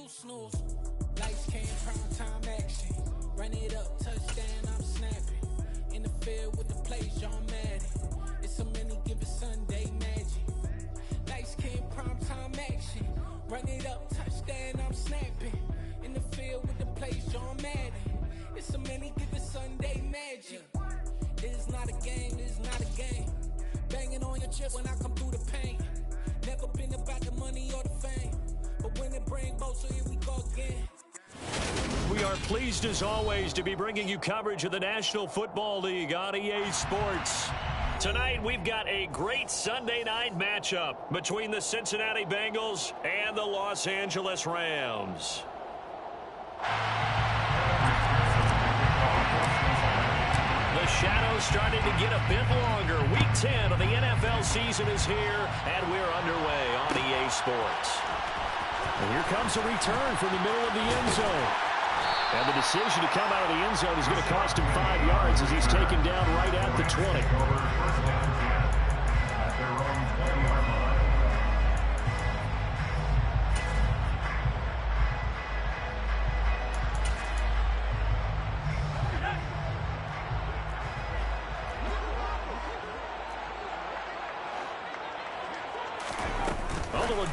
snooze. Lights came, prime time action. Run it up, touchdown, I'm snapping. In the field with the plays, John Madden. It's so many, give it Sunday magic. Lights came, prime time action. Run it up, touchdown, I'm snapping. In the field with the plays, John Madden. It's so many, give it Sunday magic. It is not a game, it is not a game. Banging on your chip when I come through the paint. Never been about the money or the fame. But when it bring both, so here we go again. We are pleased as always to be bringing you coverage of the National Football League on EA Sports. Tonight we've got a great Sunday night matchup between the Cincinnati Bengals and the Los Angeles Rams. The shadows starting to get a bit longer. Week 10 of the NFL season is here, and we're underway on EA Sports. And here comes a return from the middle of the end zone. And the decision to come out of the end zone is going to cost him 5 yards as he's taken down right at the 20.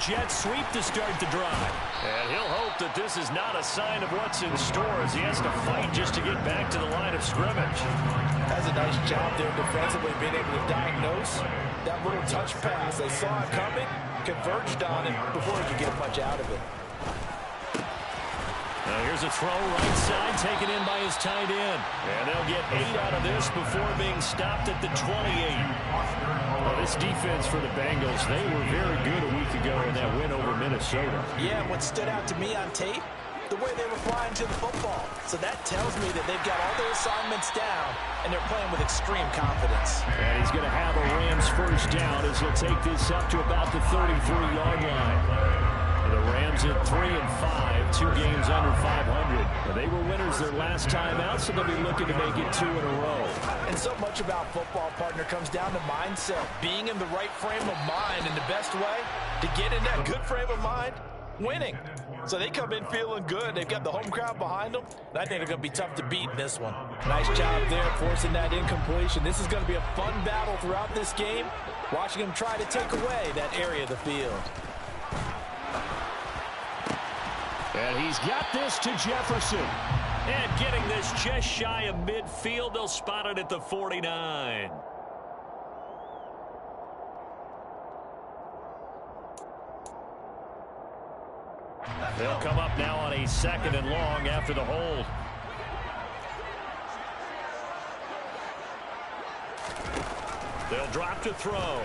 Jet sweep to start the drive. And he'll hope that this is not a sign of what's in store as he has to fight just to get back to the line of scrimmage. That's a nice job there defensively, being able to diagnose that little touch pass. They saw it coming, converged on it before he could get much out of it. Now here's a throw right side taken in by his tight end. And they'll get 8 out of this before being stopped at the 28. Well, this defense for the Bengals, they were very good a week ago in that win over Minnesota. Yeah, what stood out to me on tape, the way they were flying to the football. So that tells me that they've got all their assignments down, and they're playing with extreme confidence. And he's going to have a Rams first down as he'll take this up to about the 33-yard line. The Rams at 3-5, 2 games under 500. They were winners their last time out, so they'll be looking to make it 2 in a row. And so much about football, partner, comes down to mindset. Being in the right frame of mind, and the best way to get in that good frame of mind, winning. So they come in feeling good. They've got the home crowd behind them. And I think they're going to be tough to beat in this one. Nice job there forcing that incompletion. This is going to be a fun battle throughout this game, watching them try to take away that area of the field. And he's got this to Jefferson. And getting this just shy of midfield, they'll spot it at the 49. They'll come up now on a 2nd and long after the hold. They'll drop to throw.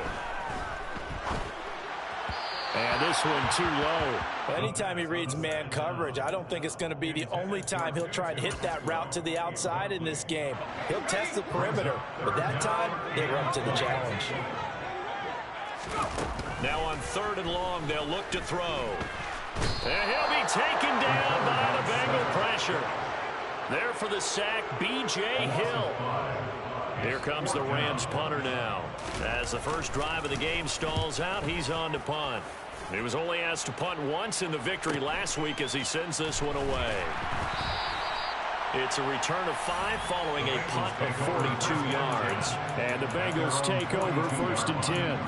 And this one too low. Anytime he reads man coverage, I don't think it's going to be the only time he'll try to hit that route to the outside in this game. He'll test the perimeter, but that time, they were up to the challenge. Now on 3rd and long, they'll look to throw. And he'll be taken down by the Bengal pressure. There for the sack, B.J. Hill. Here comes the Rams punter now. As the first drive of the game stalls out, he's on to punt. He was only asked to punt once in the victory last week as he sends this one away. It's a return of 5 following a punt of 42 yards. And the Bengals take over 1st and 10.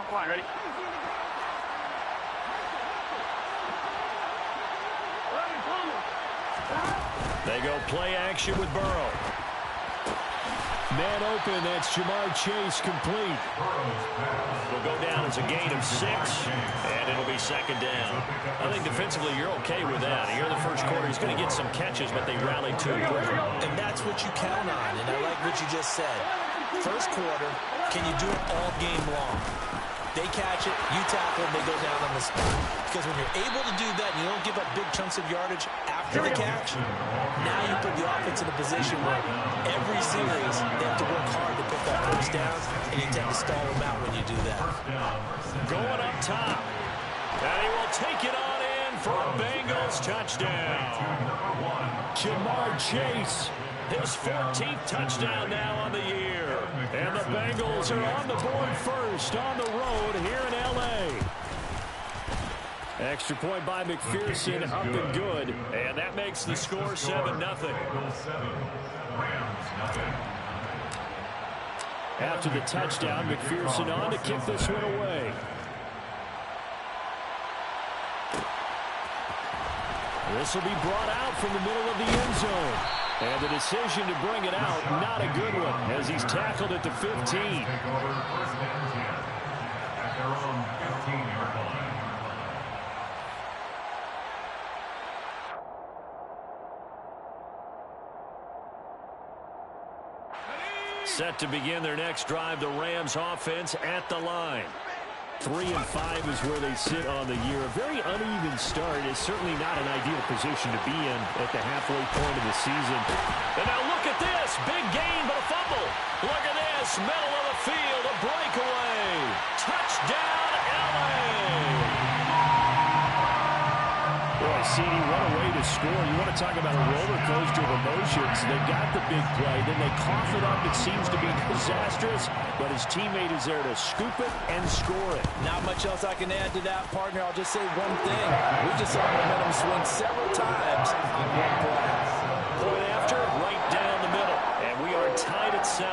Come on, ready? They go play action with Burrow. Man open, that's Jamar Chase complete. Will go down as a gain of 6, and it'll be 2nd down. I think defensively you're okay with that. Here in the first quarter, he's going to get some catches, but they rallied too quickly. And that's what you count on, and I like what you just said. First quarter, can you do it all game long? They catch it, you tackle them, they go down on the spot. Because when you're able to do that and you don't give up big chunks of yardage after the catch, now you put the offense in a position where every series they have to work hard to pick up first downs, and you tend to stall them out when you do that. Going up top. And he will take it on in for a Bengals touchdown. Jamar Chase. His 14th touchdown now on the year. And the Bengals are on the board first on the road here in L.A. Extra point by McPherson, up and good. And that makes the score 7-0. After the touchdown, McPherson on to kick this one away. This will be brought out from the middle of the end zone. And the decision to bring it out, not a good one, as he's tackled at the 15. Set to begin their next drive, the Rams offense at the line. 3-5 is where they sit on the year. A very uneven start is certainly not an ideal position to be in at the halfway point of the season. And now look at this. Big gain, but a fumble. Look at this. Middle of the field, a breakaway. Touchdown, L.A. Boy, CD, what a way to score. You want to talk about a roller coaster of emotions. They got the big play, then they cough it up. It seems to be disastrous, but his teammate is there to scoop it and score it. Not much else I can add to that, partner. I'll just say one thing. We just saw momentum swing several times on one play. Point after, right down the middle. And we are tied at 7.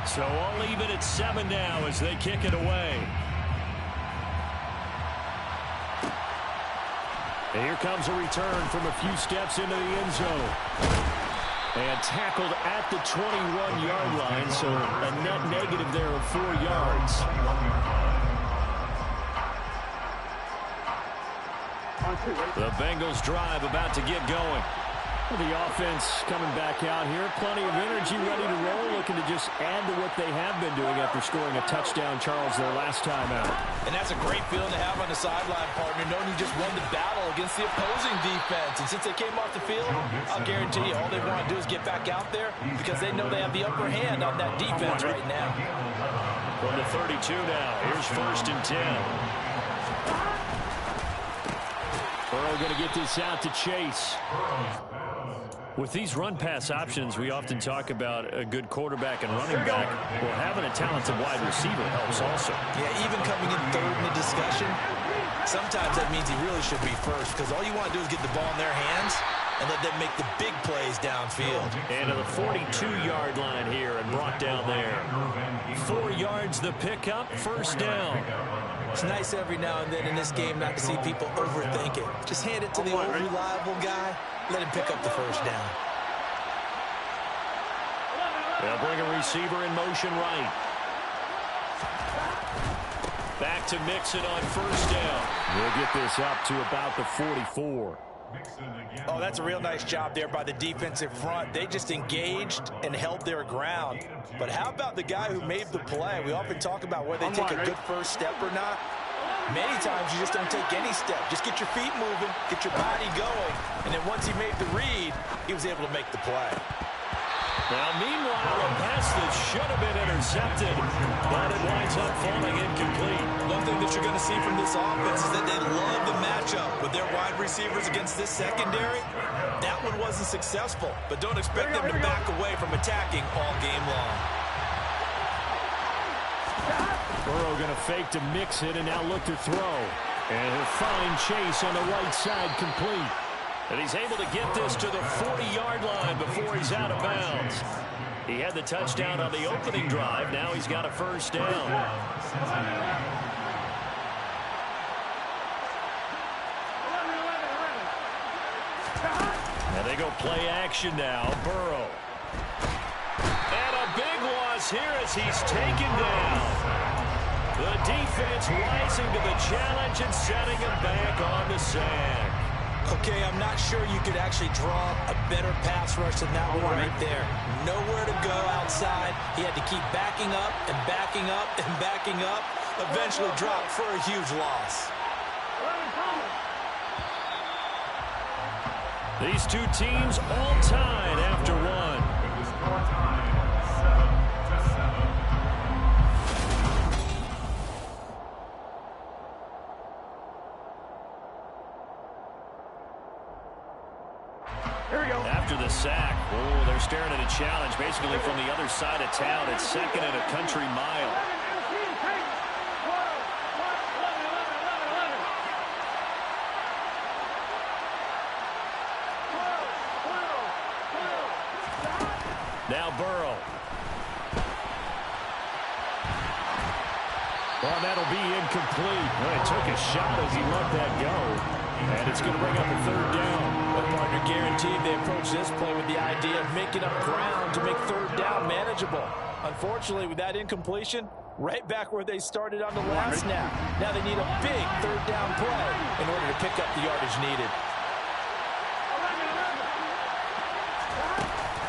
So all even at 7 now as they kick it away. And here comes a return from a few steps into the end zone. And tackled at the 21-yard line, so a net negative there of 4 yards. The Bengals drive about to get going. The offense coming back out here. Plenty of energy, ready to roll, looking to just add to what they have been doing after scoring a touchdown, Charles, their last time out. And that's a great feeling to have on the sideline, partner, knowing you just won the battle against the opposing defense. And since they came off the field, I'll guarantee you all they want to do is get back out there because they know they have the upper hand on that defense right now. From the 32 now, here's 1st and 10. Burrow going to get this out to Chase. With these run-pass options, we often talk about a good quarterback and running back. Well, having a talented wide receiver helps also. Yeah, even coming in third in the discussion, sometimes that means he really should be first because all you want to do is get the ball in their hands and let them make the big plays downfield. And to the 42-yard line here and brought down there. 4 yards the pickup, 1st down. It's nice every now and then in this game not to see people overthink it. Just hand it to the old reliable guy. Let him pick up the 1st down. They'll bring a receiver in motion right. Back to Mixon on 1st down. We'll get this up to about the 44. Oh, that's a real nice job there by the defensive front. They just engaged and held their ground. But how about the guy who made the play? We often talk about whether they take a good first step or not. Many times you just don't take any step. Just get your feet moving, get your body going, and then once he made the read, he was able to make the play. Now, meanwhile, a pass that should have been intercepted, but it winds up falling incomplete. One thing that you're going to see from this offense is that they love the matchup with their wide receivers against this secondary. That one wasn't successful, but don't expect them to back away from attacking all game long. Burrow going to fake to Mixon and now look to throw. And he'll find Chase on the right side complete. And he's able to get this to the 40-yard line before he's out of bounds. He had the touchdown on the opening drive. Now he's got a 1st down. And they go play action now. Burrow. And a big loss here as he's taken down. The defense rising to the challenge and setting him back on the sack. Okay, I'm not sure you could actually draw a better pass rush than that one right there. Nowhere to go outside. He had to keep backing up and backing up and backing up. Eventually dropped for a huge loss. These two teams all tied after one. staring at a challenge basically from the other side of town. It's second and a country mile. Now Burrow. Well, that'll be incomplete. Well, he took a shot as he let that go. And it's going to bring up a third down. The partner guaranteed they approach this play with the idea of making up ground to make third down manageable. Unfortunately, with that incompletion, right back where they started on the last snap. Now they need a big third down play in order to pick up the yardage needed.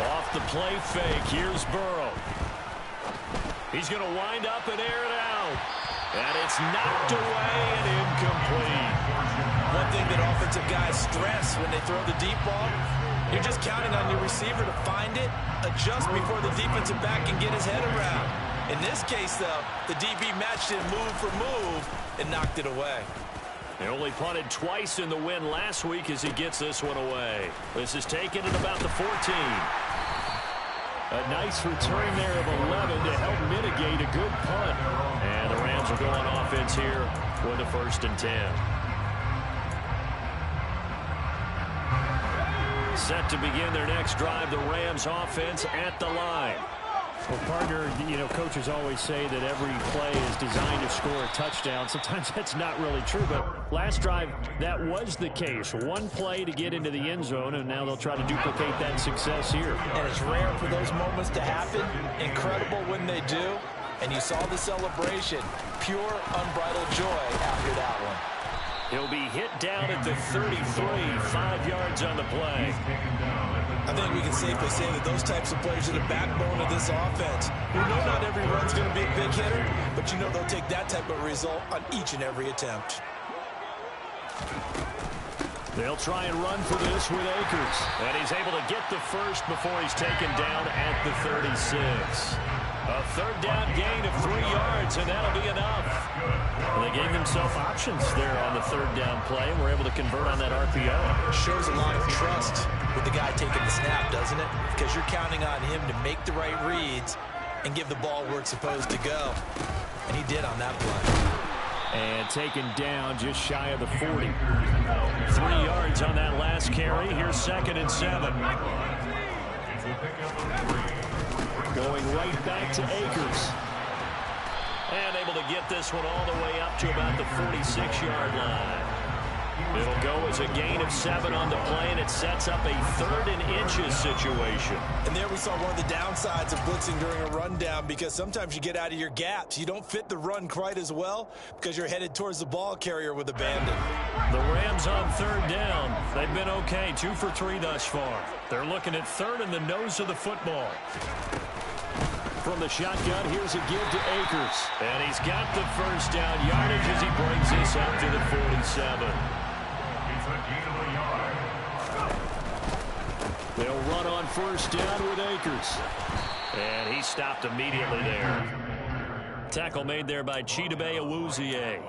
Off the play fake, here's Burrow. He's going to wind up and air it out. And it's knocked away and incomplete. One thing that offensive guys stress when they throw the deep ball, you're just counting on your receiver to find it, adjust before the defensive back can get his head around. In this case, though, the DB matched it move for move and knocked it away. They only punted twice in the win last week as he gets this one away. This is taken at about the 14. A nice return there of 11 to help mitigate a good punt. And the Rams will go on offense here with a 1st and 10. Set to begin their next drive, the Rams offense at the line. Well, partner, you know, coaches always say that every play is designed to score a touchdown. Sometimes that's not really true, but last drive, that was the case. One play to get into the end zone, and now they'll try to duplicate that success here. And it's rare for those moments to happen. Incredible when they do. And you saw the celebration. Pure, unbridled joy after that one. He'll be hit down at the 33, 5 yards on the play. I think we can safely say that those types of players are the backbone of this offense. You know not every run's going to be a big hitter, but you know they'll take that type of result on each and every attempt. They'll try and run for this with Akers. And he's able to get the first before he's taken down at the 36. A third down gain of 3 yards, and that'll be enough. Well, they gave themselves options there on the third down play, and were able to convert on that RPO. Shows a lot of trust with the guy taking the snap, doesn't it? Because you're counting on him to make the right reads and give the ball where it's supposed to go. And he did on that play. And taken down just shy of the 40. 3 yards on that last carry. Here's 2nd and 7. Going right back to Akers. And able to get this one all the way up to about the 46-yard line. It'll go as a gain of 7 on the play, and it sets up a 3rd and inches situation. And there we saw one of the downsides of blitzing during a rundown, because sometimes you get out of your gaps. You don't fit the run quite as well because you're headed towards the ball carrier with abandon. The Rams on 3rd down. They've been okay, 2 for 3 thus far. They're looking at 3rd in the nose of the football. From the shotgun, here's a give to Akers. And he's got the first down yardage as he brings this up to the 47. They'll run on 1st down with Akers. And he stopped immediately there. Tackle made there by Chidobe Awuzie.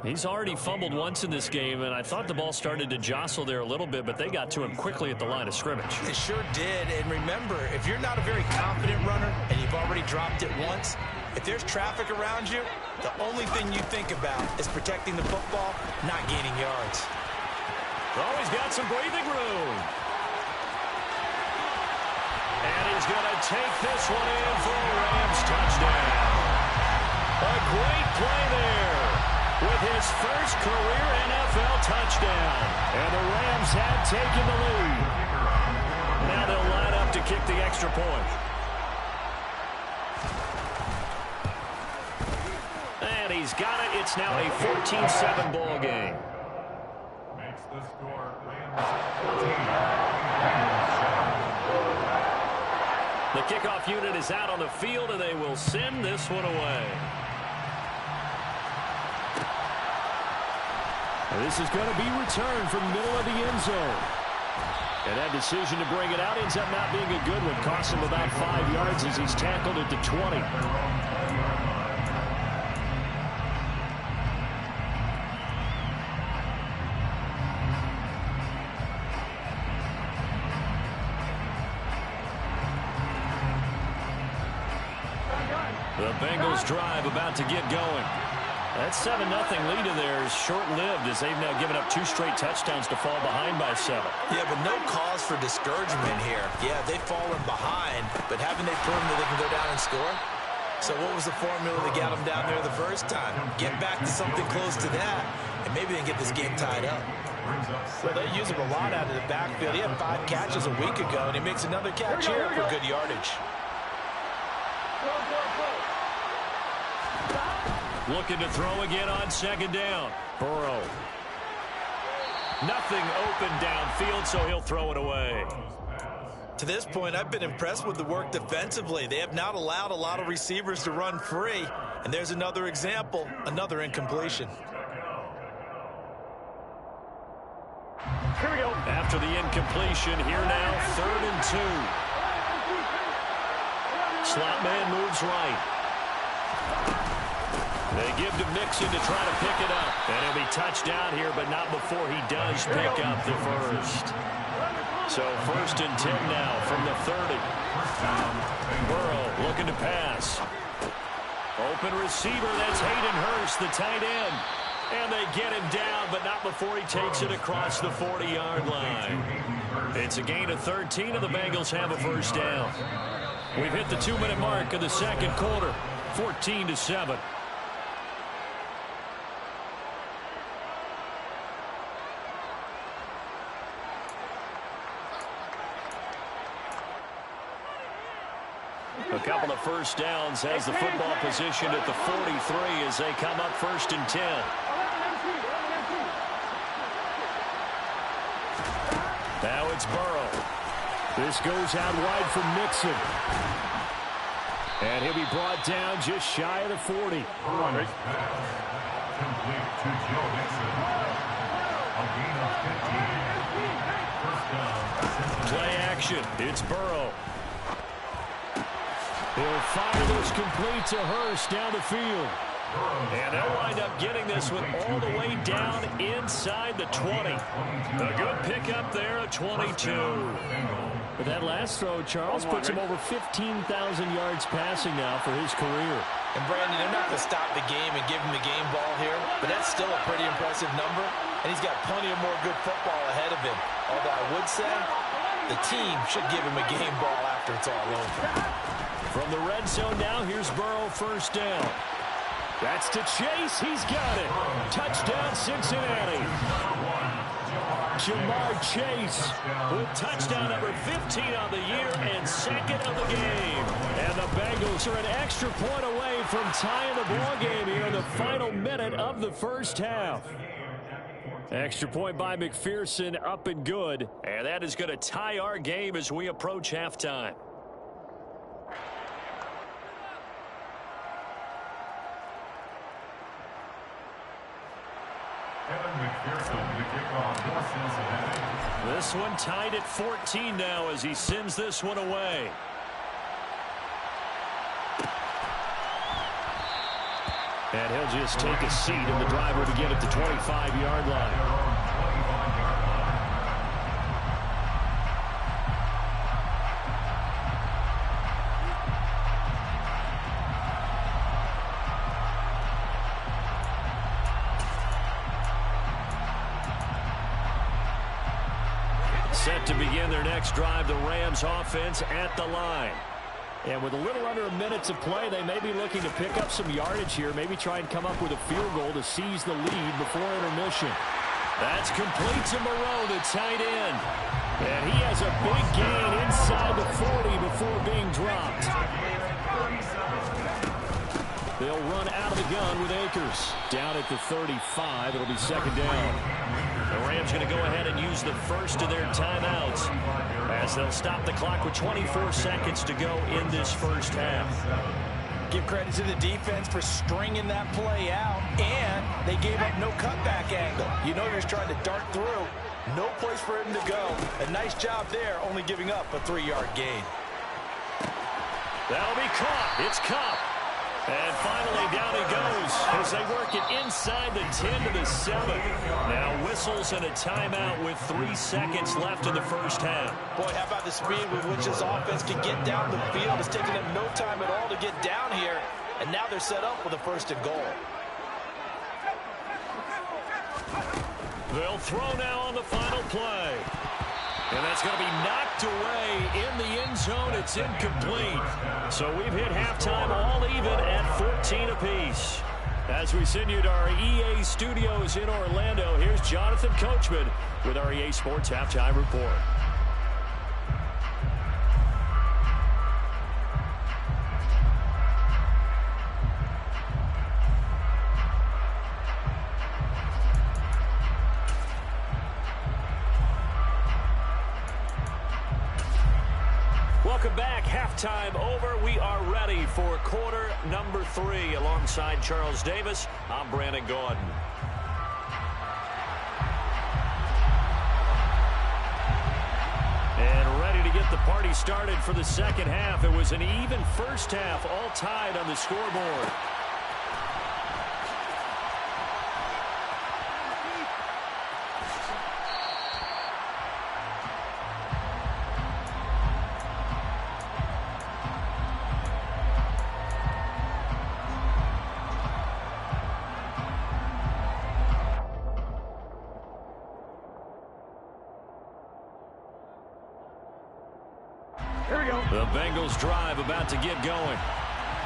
He's already fumbled once in this game, and I thought the ball started to jostle there a little bit, but they got to him quickly at the line of scrimmage. It sure did, and remember, if you're not a very confident runner and you've already dropped it once, if there's traffic around you, the only thing you think about is protecting the football, not gaining yards. Oh, he's got some breathing room. And he's going to take this one in for a Rams touchdown. A great play there with his first career NFL touchdown. And the Rams have taken the lead. Now they'll line up to kick the extra point. And he's got it. It's now a 14-7 ball game. Makes the score. The kickoff unit is out on the field, and they will send this one away. This is going to be returned from the middle of the end zone. And that decision to bring it out ends up not being a good one. Cost him about 5 yards as he's tackled at the 20. The Bengals drive about to get going. That 7-0 lead of theirs short-lived as they've now given up 2 straight touchdowns to fall behind by 7. Yeah, but no cause for discouragement here. Yeah, they've fallen behind, but haven't they proven that they can go down and score? So what was the formula that got them down there the first time? Get back to something close to that, and maybe they can get this game tied up. Well, they use him a lot out of the backfield. He had 5 catches a week ago, and he makes another catch here for good yardage. Looking to throw again on 2nd down. Burrow. Nothing open downfield, so he'll throw it away. To this point, I've been impressed with the work defensively. They have not allowed a lot of receivers to run free. And there's another example, another incompletion. Here we go. After the incompletion, here now, 3rd and 2. Slot man moves right. They give to Mixon to try to pick it up. And he'll be touched down here, but not before he does pick up the first. So 1st and 10 now from the 30. Burrow looking to pass. Open receiver, that's Hayden Hurst, the tight end. And they get him down, but not before he takes it across the 40-yard line. It's a gain of 13, and the Bengals have a first down. We've hit the 2-minute mark of the 2nd quarter, 14-7. A couple of first downs has the football position at the 43 as they come up 1st and 10. Now it's Burrow. This goes out wide for Mixon. And he'll be brought down just shy of the 40. Complete to Joe Mixon. A gain of 15. First down. Play action. It's Burrow. He'll fire this complete to Hurst down the field. And they'll wind up getting this one all the way down inside the 20. A good pickup there at 22. But that last throw, Charles, puts him over 15,000 yards passing now for his career. And Brandon, they're not going to stop the game and give him the game ball here, but that's still a pretty impressive number. And he's got plenty of more good football ahead of him. Although I would say the team should give him a game ball after it's all over. From the red zone now, here's Burrow, 1st down. That's to Chase. He's got it. Touchdown, Cincinnati. Jamar Chase with touchdown number 15 on the year and 2nd of the game. And the Bengals are an extra point away from tying the ball game here in the final minute of the first half. Extra point by McPherson, up and good. And that is going to tie our game as we approach halftime. This one tied at 14 now as he sends this one away. And he'll just take a seat, and the driver to get at the 25-yard line. Set to begin their next drive, the Rams offense at the line. And with a little under a minute to play, they may be looking to pick up some yardage here, maybe try and come up with a field goal to seize the lead before intermission. That's complete to Moreau, the tight end. And he has a big gain inside the 40 before being dropped. They'll run out of the gun with Akers. Down at the 35, it'll be 2nd down. The Rams going to go ahead and use the first of their timeouts as they'll stop the clock with 24 seconds to go in this first half. Give credit to the defense for stringing that play out, and they gave up no cutback angle. You know, you're just trying to dart through. No place for him to go. A nice job there, only giving up a 3-yard gain. That'll be caught. It's Kupp. And finally, down he goes as they work it inside the 10 to the 7. Now whistles and a timeout with 3 seconds left in the first half. Boy, how about the speed with which this offense can get down the field? It's taking them no time at all to get down here. And now they're set up with a 1st and goal. They'll throw now on the final play. And that's going to be knocked away in the end zone. It's incomplete. So we've hit halftime all even at 14 apiece. As we send you to our EA studios in Orlando, here's Jonathan Coachman with our EA Sports Halftime Report. Welcome back. Halftime over. We are ready for quarter number 3. Alongside Charles Davis, I'm Brandon Gaudin. And ready to get the party started for the second half. It was an even first half, all tied on the scoreboard. The Bengals drive about to get going.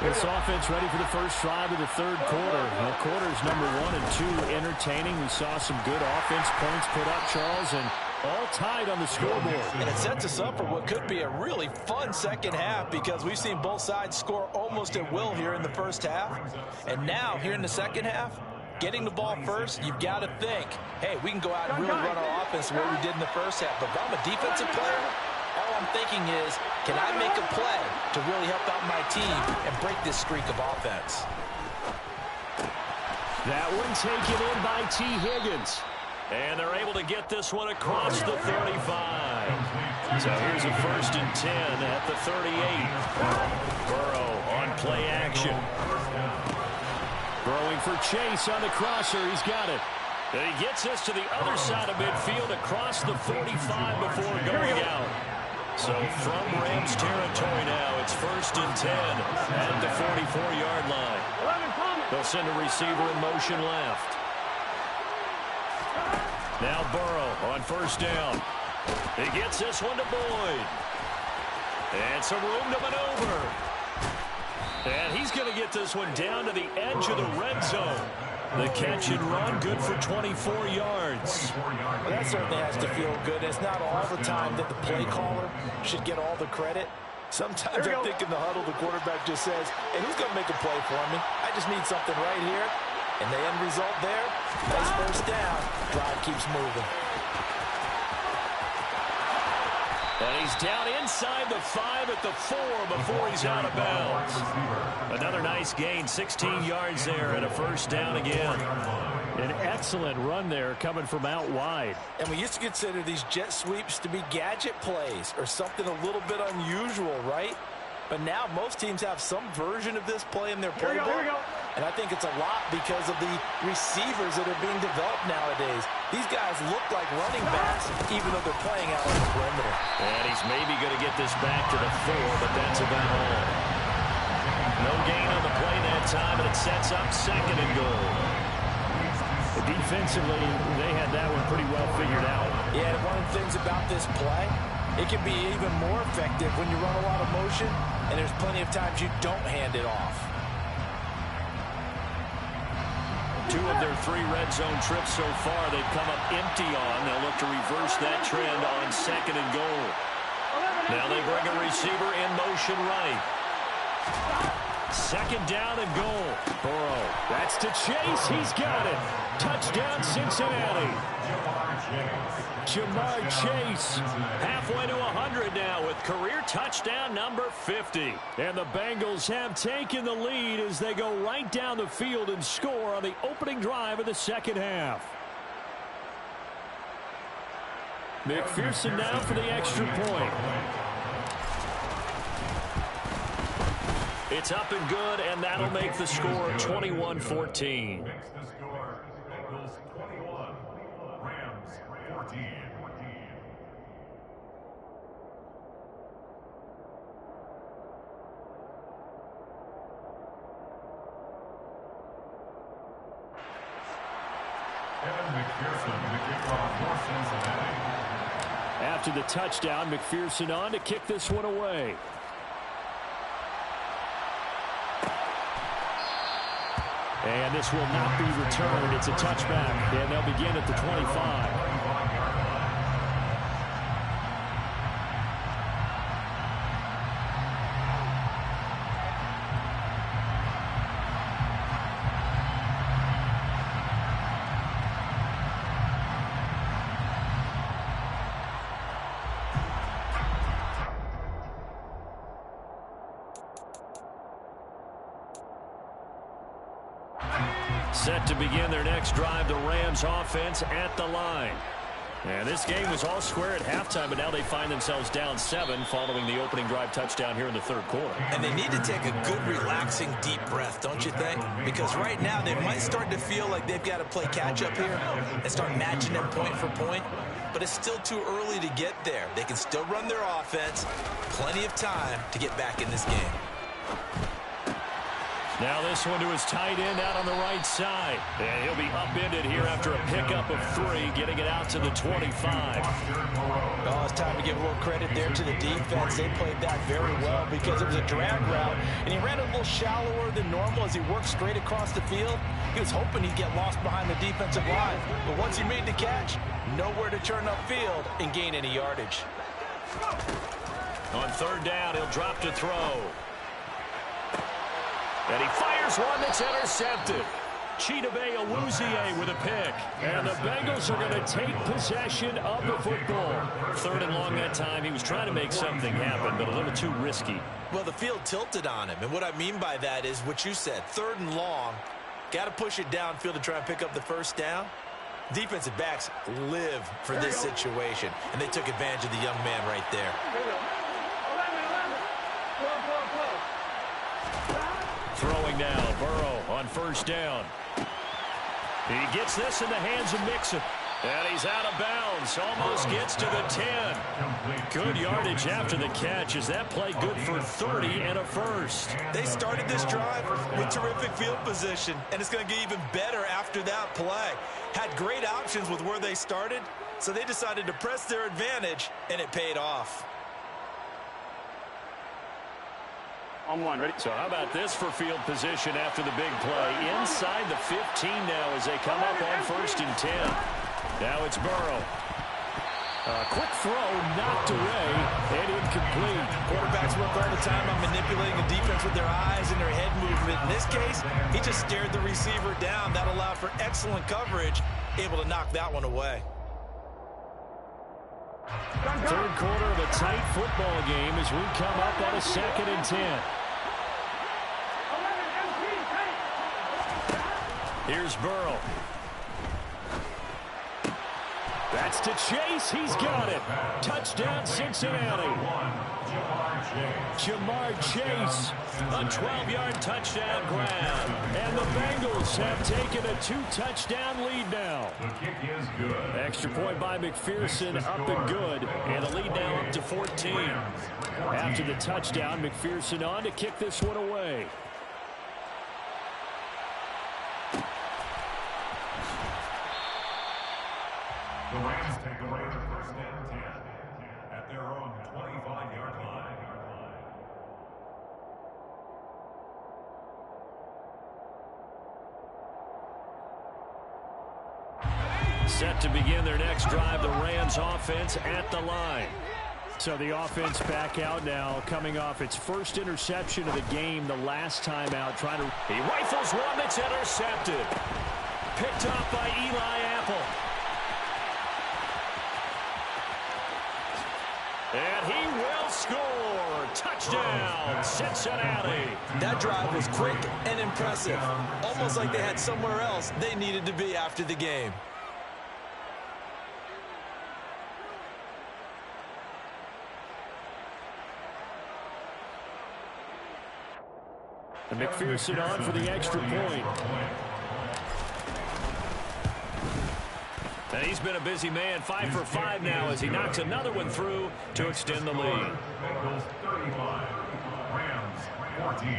This offense ready for the first drive of the third quarter. Quarters number 1 and 2 entertaining. We saw some good offense points put up, Charles, and all tied on the scoreboard. And it sets us up for what could be a really fun second half because we've seen both sides score almost at will here in the first half. And now, here in the second half, getting the ball first, you've got to think, hey, we can go out and really run our offense the way we did in the first half. But if I'm a defensive player, all I'm thinking is, can I make a play to really help out my team and break this streak of offense? That one taken in by T. Higgins. And they're able to get this one across the 35. So here's a 1st and 10 at the 38. Burrow on play action. Throwing for Chase on the crosser. He's got it. And he gets this to the other side of midfield across the 45 before going out. So from Rams territory now, it's 1st and 10 at the 44-yard line. They'll send a receiver in motion left. Now Burrow on 1st down. He gets this one to Boyd. And some room to maneuver. And he's going to get this one down to the edge of the red zone. The catch and run, good for 24 yards. Well, that certainly has to feel good. It's not all the time that the play caller should get all the credit. Sometimes I think in the huddle, the quarterback just says, hey, who's going to make a play for me? I just need something right here. And the end result there, nice 1st down. Drive keeps moving. And he's down inside the 5 at the 4 before he's out of bounds. Another nice gain, 16 yards there and a 1st down again. An excellent run there coming from out wide. And we used to consider these jet sweeps to be gadget plays or something a little bit unusual, right? But now most teams have some version of this play in their playbook. And I think it's a lot because of the receivers that are being developed nowadays. These guys look like running backs, even though they're playing out on the perimeter. And he's maybe going to get this back to the 4, but that's about all. No gain on the play that time, and it sets up 2nd and goal. Defensively, they had that one pretty well figured out. Yeah, and one of the things about this play, it can be even more effective when you run a lot of motion, and there's plenty of times you don't hand it off. 2 of their 3 red zone trips so far, they've come up empty on. They'll look to reverse that trend on 2nd and goal. Now they bring a receiver in motion right. 2nd down and goal. Burrow. That's to Chase. He's got it. Touchdown, Cincinnati. Jamar Chase halfway to 100 now with career touchdown number 50. And the Bengals have taken the lead as they go right down the field and score on the opening drive of the second half. McPherson now for the extra point. It's up and good, and that'll make the score 21-14. Kevin McPherson to kick off for Cincinnati. After the touchdown, McPherson on to kick this one away. And this will not be returned. It's a touchback, and they'll begin at the 25. Set to begin their next drive, the Rams offense at the line. And this game was all square at halftime, but now they find themselves down 7 following the opening drive touchdown here in the third quarter. And they need to take a good, relaxing, deep breath, don't you think? Because right now they might start to feel like they've got to play catch-up here and start matching them point for point. But it's still too early to get there. They can still run their offense. Plenty of time to get back in this game. Now this one to his tight end out on the right side. And he'll be upended here after a pickup of 3, getting it out to the 25. Well, it's time to give a little credit there to the defense. They played that very well because it was a drag route, and he ran a little shallower than normal as he worked straight across the field. He was hoping he'd get lost behind the defensive line. But once he made the catch, nowhere to turn upfield and gain any yardage. On third down, he'll drop to throw. And he fires one that's intercepted. Chidobe Awuzie with a pick. And the Bengals are going to take possession of the football. Third and long that time. He was trying to make something happen, but a little too risky. Well, the field tilted on him. And what I mean by that is what you said. Third and long. Got to push it downfield to try and pick up the first down. Defensive backs live for this situation. And they took advantage of the young man right there. Throwing now, Burrow on first down. He gets this in the hands of Mixon. And he's out of bounds. Almost gets to the 10. Good yardage after the catch. Is that play good for 30 and a first? They started this drive with terrific field position, and it's going to get even better after that play. Had great options with where they started, so they decided to press their advantage, and it paid off. On one, ready? So how about this for field position after the big play? Inside the 15 now as they come up on first and 10. Now it's Burrow. Quick throw, knocked away, and incomplete. Quarterbacks work all the time on manipulating the defense with their eyes and their head movement. In this case, he just stared the receiver down. That allowed for excellent coverage, able to knock that one away. Third quarter of a tight football game as we come up on a 2nd and 10. Here's Burrow. That's to Chase. He's got it. Touchdown, Cincinnati. Jamar Chase. A 12-yard touchdown grab. And the Bengals have taken a 2-touchdown lead now. The kick is good. Extra point by McPherson, up and good. And the lead now up to 14. After the touchdown, McPherson on to kick this one away. The Rams take away the first and 10 at their own 25-yard line. Set to begin their next drive, the Rams offense at the line. So the offense back out now, coming off its first interception of the game the last time out. He rifles one that's intercepted. Picked up by Eli Apple. And he will score. Touchdown, Cincinnati. That drive was quick and impressive. Almost like they had somewhere else they needed to be after the game. And McPherson on for the extra point. And he's been a busy man, 5 for 5 now as he knocks another one through to extend the lead. Bengals 35, Rams 14.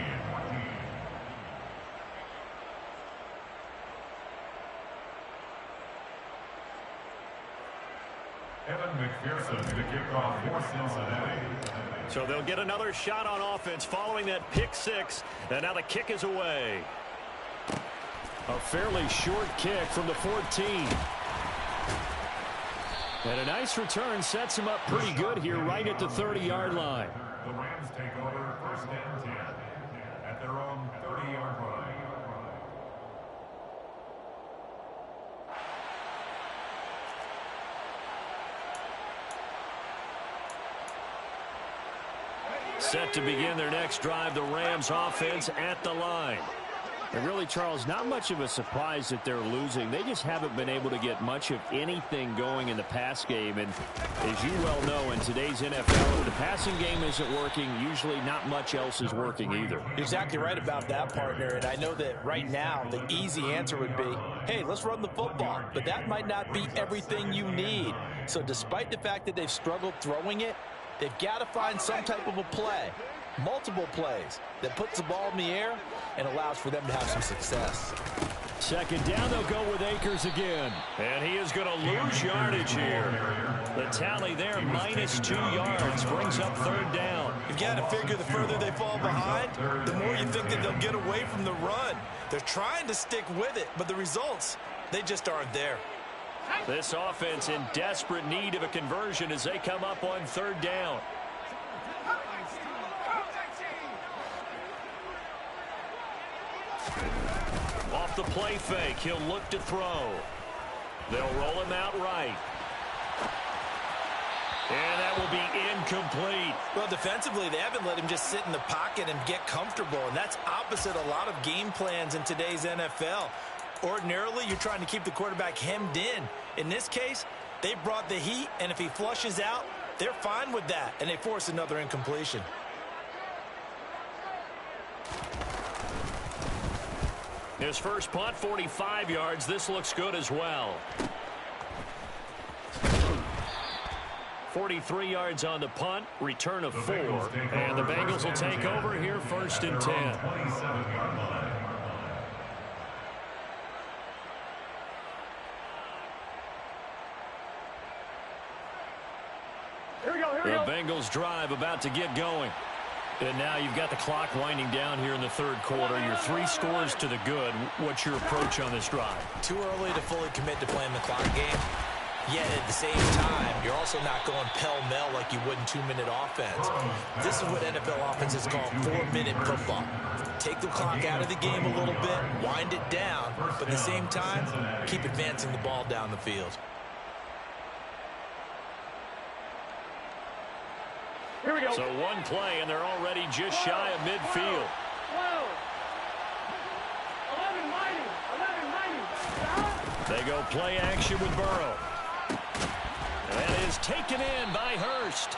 Evan McPherson to kick off for Cincinnati. So they'll get another shot on offense following that pick six. And now the kick is away. A fairly short kick from the 14. And a nice return sets him up pretty good here right at the 30-yard line. The Rams take over first and 10 at their own 30-yard line. Set to begin their next drive, the Rams offense at the line. And really, Charles, not much of a surprise that they're losing. They just haven't been able to get much of anything going in the pass game. And as you well know, in today's NFL, if the passing game isn't working, usually not much else is working either. You're exactly right about that, partner. And I know that right now the easy answer would be, hey, let's run the football. But that might not be everything you need. So despite the fact that they've struggled throwing it, they've got to find some type of a play, multiple plays, that puts the ball in the air and allows for them to have some success. Second down, they'll go with Akers again. And he is going to lose yardage here. The tally there, -2 yards, brings up third down. You've got to figure the further they fall behind, the more you think that they'll get away from the run. They're trying to stick with it, but the results, they just aren't there. This offense in desperate need of a conversion as they come up on third down. Off the play fake, he'll look to throw. They'll roll him out right. And that will be incomplete. Well, defensively, they haven't let him just sit in the pocket and get comfortable, and that's opposite a lot of game plans in today's NFL. Ordinarily, you're trying to keep the quarterback hemmed in. In this case, they brought the heat, and if he flushes out, they're fine with that, and they force another incompletion. His first punt, 45 yards. This looks good as well. 43 yards on the punt, return of 4. And the Bengals will take over here first and 10. The Bengals drive about to get going. And now you've got the clock winding down here in the third quarter. You're 3 scores to the good. What's your approach on this drive? Too early to fully commit to playing the clock game. Yet at the same time, you're also not going pell-mell like you would in 2-minute offense. This is what NFL offenses call 4-minute football. Take the clock out of the game a little bit, wind it down, but at the same time, keep advancing the ball down the field. Here we go. So one play, and they're already just shy of midfield. They go play action with Burrow. That is taken in by Hurst.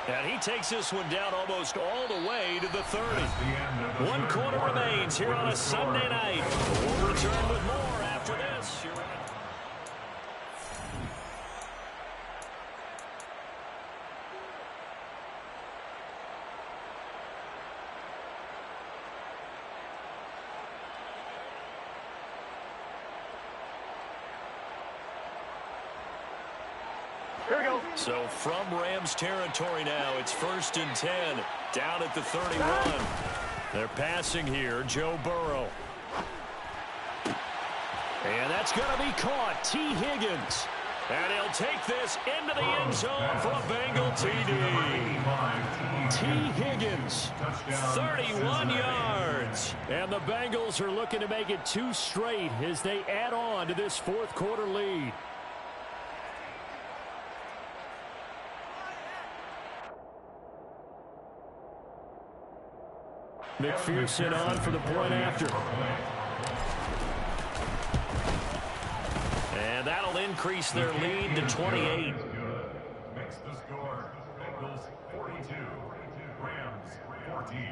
And he takes this one down almost all the way to the 30. 1 quarter remains here on a Sunday night. We'll return with more after this. So from Rams territory now, it's first and 10, down at the 31. They're passing here, Joe Burrow. And that's going to be caught, T. Higgins. And he'll take this into the end zone for a Bengal TD. T. Higgins, 31 yards. And the Bengals are looking to make it 2 straight as they add on to this fourth quarter lead. McPherson on for the point after. And that'll increase their lead to 28. Makes the score. Bengals 42, Rams 14.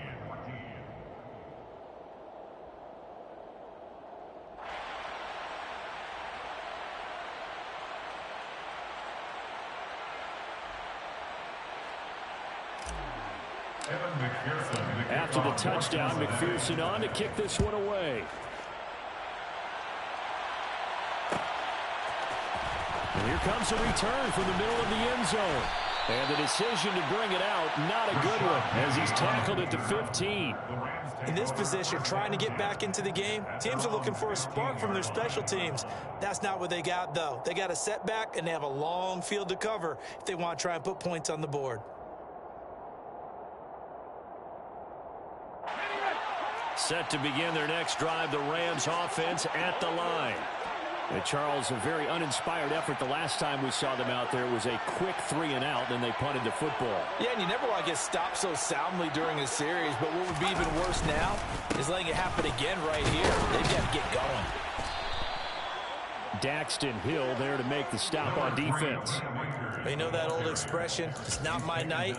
After the touchdown, McPherson on to kick this one away. And here comes a return from the middle of the end zone. And the decision to bring it out, not a good one, as he's tackled at the 15. In this position, trying to get back into the game, teams are looking for a spark from their special teams. That's not what they got, though. They got a setback, and they have a long field to cover if they want to try and put points on the board. Set to begin their next drive, the Rams offense at the line. And Charles, a very uninspired effort the last time we saw them out there. It was a quick 3-and-out, and they punted the football. Yeah, and you never want to get stopped so soundly during a series, but what would be even worse now is letting it happen again right here. They've got to get going. Daxton Hill there to make the stop on defense. You know that old expression, it's not my night?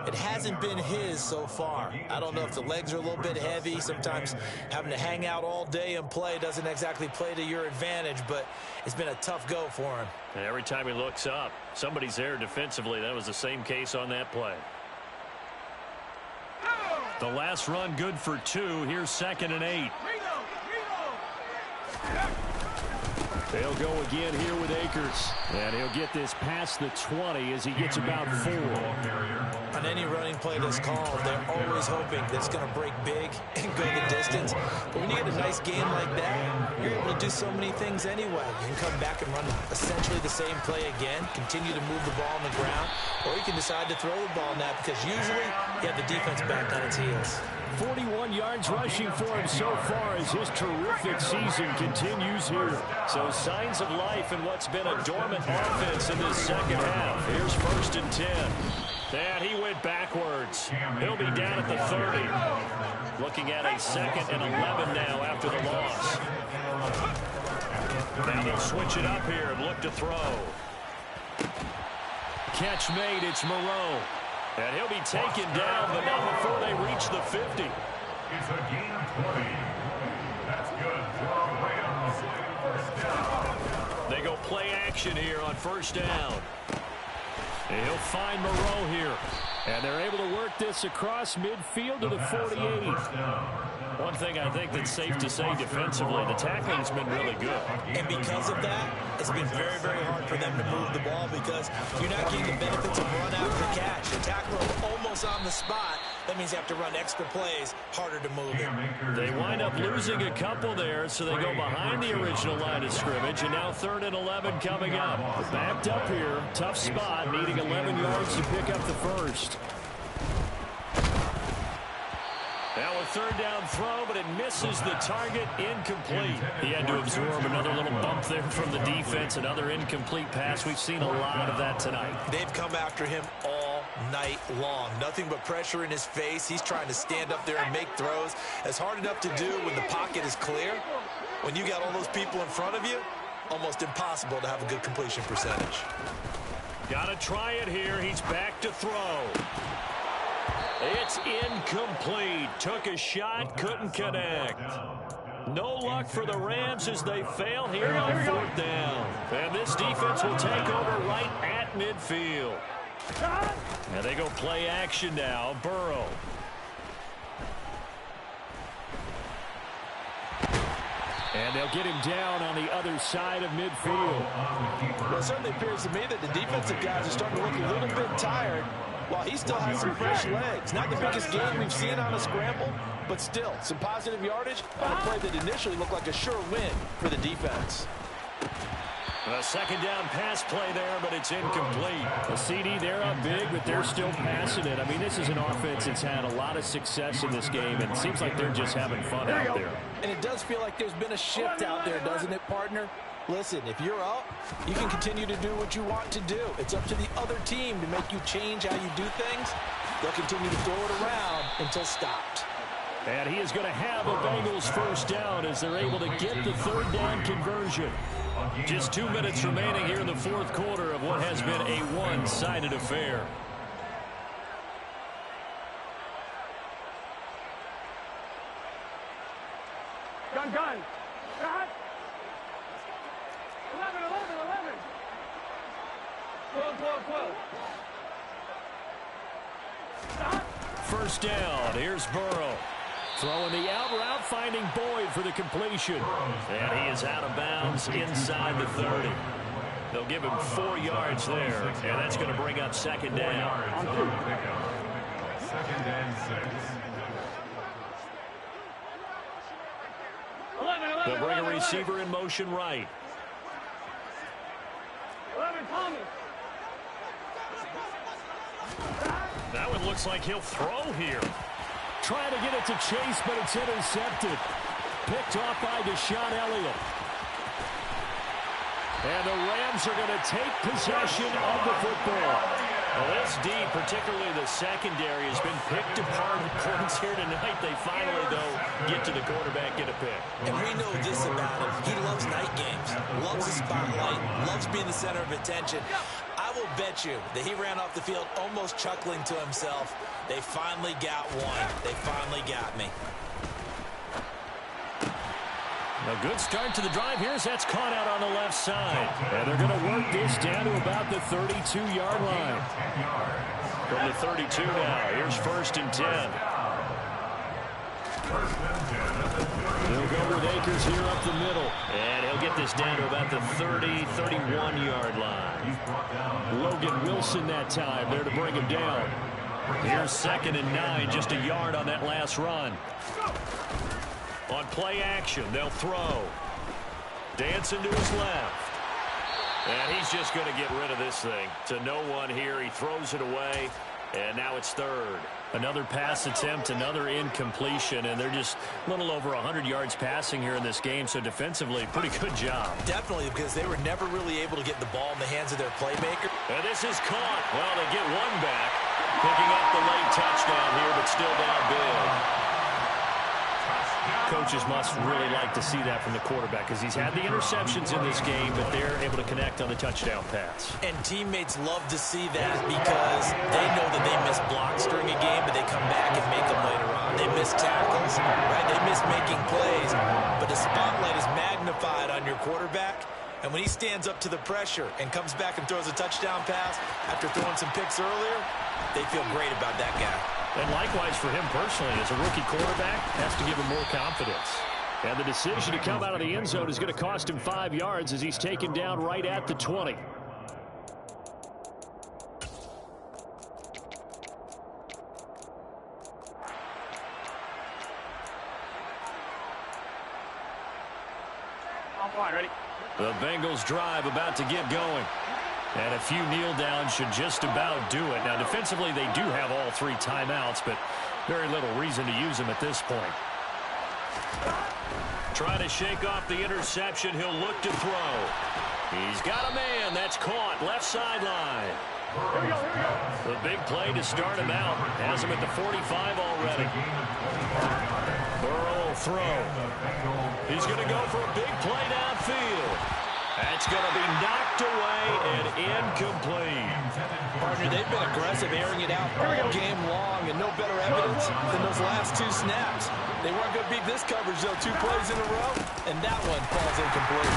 It hasn't been his so far. I don't know if the legs are a little bit heavy. Sometimes having to hang out all day and play doesn't exactly play to your advantage, but it's been a tough go for him. And every time he looks up, somebody's there defensively. That was the same case on that play. The last run good for 2. Here's 2nd and 8. They'll go again here with Akers. And he'll get this past the 20 as he gets about 4. On any running play that's called, they're always hoping that it's going to break big and go the distance. But when you get a nice game like that, you're able to do so many things anyway. You can come back and run essentially the same play again, continue to move the ball on the ground, or you can decide to throw the ball now because usually you have the defense back on its heels. 41 yards rushing for him so far as his terrific season continues here. So signs of life in what's been a dormant offense in this second half. Here's 1st and 10. And he went backwards. He'll be down at the 30. Looking at a 2nd and 11 now after the loss. Now they'll switch it up here and look to throw. Catch made, it's Moreau. And he'll be taken down, but not before they reach the 50. It's a gain of 20. That's good for a Rams first down. They go play action here on 1st down. And he'll find Moreau here. And they're able to work this across midfield to the 48. One thing I think that's safe to say defensively, the tackling's been really good. And because of that, it's been very, very hard for them to move the ball because you're not getting the benefits of run after catch. The tackler almost on the spot. That means you have to run extra plays, harder to move it. They wind up losing a couple there, so they go behind the original line of scrimmage, and now 3rd and 11 coming up. Backed up here, tough spot, needing 11 yards to pick up the 1st. Now a 3rd down throw, but it misses the target, incomplete. He had to absorb another little bump there from the defense, another incomplete pass. We've seen a lot of that tonight. They've come after him all night long. Nothing but pressure in his face. He's trying to stand up there and make throws. It's hard enough to do when the pocket is clear. When you got all those people in front of you, almost impossible to have a good completion percentage. Got to try it here. He's back to throw. It's incomplete. Took a shot, couldn't connect. No luck for the Rams as they fail here on 4th down. And this defense will take over right at midfield. And they go play action now. Burrow. And they'll get him down on the other side of midfield. Well, it certainly appears to me that the defensive guys are starting to look a little bit tired while he still has some fresh legs. Not the biggest game we've seen on a scramble, but still some positive yardage on a play that initially looked like a sure win for the defense. A 2nd down pass play there, but it's incomplete. A CD, they're up big, but they're still passing it. I mean, this is an offense that's had a lot of success in this game, and it seems like they're just having fun out there. And it does feel like there's been a shift out there, doesn't it, partner? Listen, if you're up, you can continue to do what you want to do. It's up to the other team to make you change how you do things. They'll continue to throw it around until stopped. And he is going to have a Bengals 1st down as they're able to get the 3rd down conversion. Just 2 minutes remaining here in the 4th quarter of what has been a one-sided affair. Gun. Shot. 11. 12. Stop. 1st down. Here's Burrow. Throwing the out route, finding Boyd for the completion. And he is out of bounds inside the 30. They'll give him 4 yards there, and that's going to bring up second down. Second and 6. They'll bring a receiver in motion right. 11, Tommy. That one looks like he'll throw here. Trying to get it to Chase, but it's intercepted. Picked off by Deshaun Elliott. And the Rams are going to take possession of the football. Well, this D, particularly the secondary, has been picked apart at points here tonight. They finally, though, get to the quarterback, get a pick. And we know this about him. He loves night games, loves the spotlight, loves being the center of attention. I will bet you that he ran off the field almost chuckling to himself. They finally got one. They finally got me. A good start to the drive here as that's caught out on the left side. And they're going to work this down to about the 32-yard line. From the 32 now, here's 1st and 10. They'll go with Akers here up the middle. And he'll get this down to about the 31-yard line. Logan Wilson that time there to bring him down. Here's 2nd and 9, just a yard on that last run. On play action, they'll throw. Dancing to his left. And he's just going to get rid of this thing. To no one here, he throws it away, and now it's 3rd. Another pass attempt, another incompletion, and they're just a little over 100 yards passing here in this game, so defensively, pretty good job. Definitely, because they were never really able to get the ball in the hands of their playmaker. And this is caught. Well, they get one back. Picking up the late touchdown here, but still down big. Coaches must really like to see that from the quarterback because he's had the interceptions in this game, but they're able to connect on the touchdown pass. And teammates love to see that because they know that they miss blocks during a game, but they come back and make them later on. They miss tackles, right? They miss making plays, but the spotlight is magnified on your quarterback. And when he stands up to the pressure and comes back and throws a touchdown pass after throwing some picks earlier, they feel great about that guy. And likewise for him personally, as a rookie quarterback, has to give him more confidence. And the decision to come out of the end zone is going to cost him 5 yards as he's taken down right at the 20. On point, ready? The Bengals drive about to get going. And a few kneel downs should just about do it. Now, defensively, they do have all 3 timeouts, but very little reason to use them at this point. Trying to shake off the interception. He'll look to throw. He's got a man. That's caught. Left sideline. Here we go. The big play to start him out. Has him at the 45 already. Burrow will throw. He's going to go for a big play downfield. That's going to be knocked away and incomplete. Partner, they've been aggressive, airing it out all game long, and no better evidence than those last 2 snaps. They weren't going to beat this coverage, though, 2 plays in a row, and that one falls incomplete.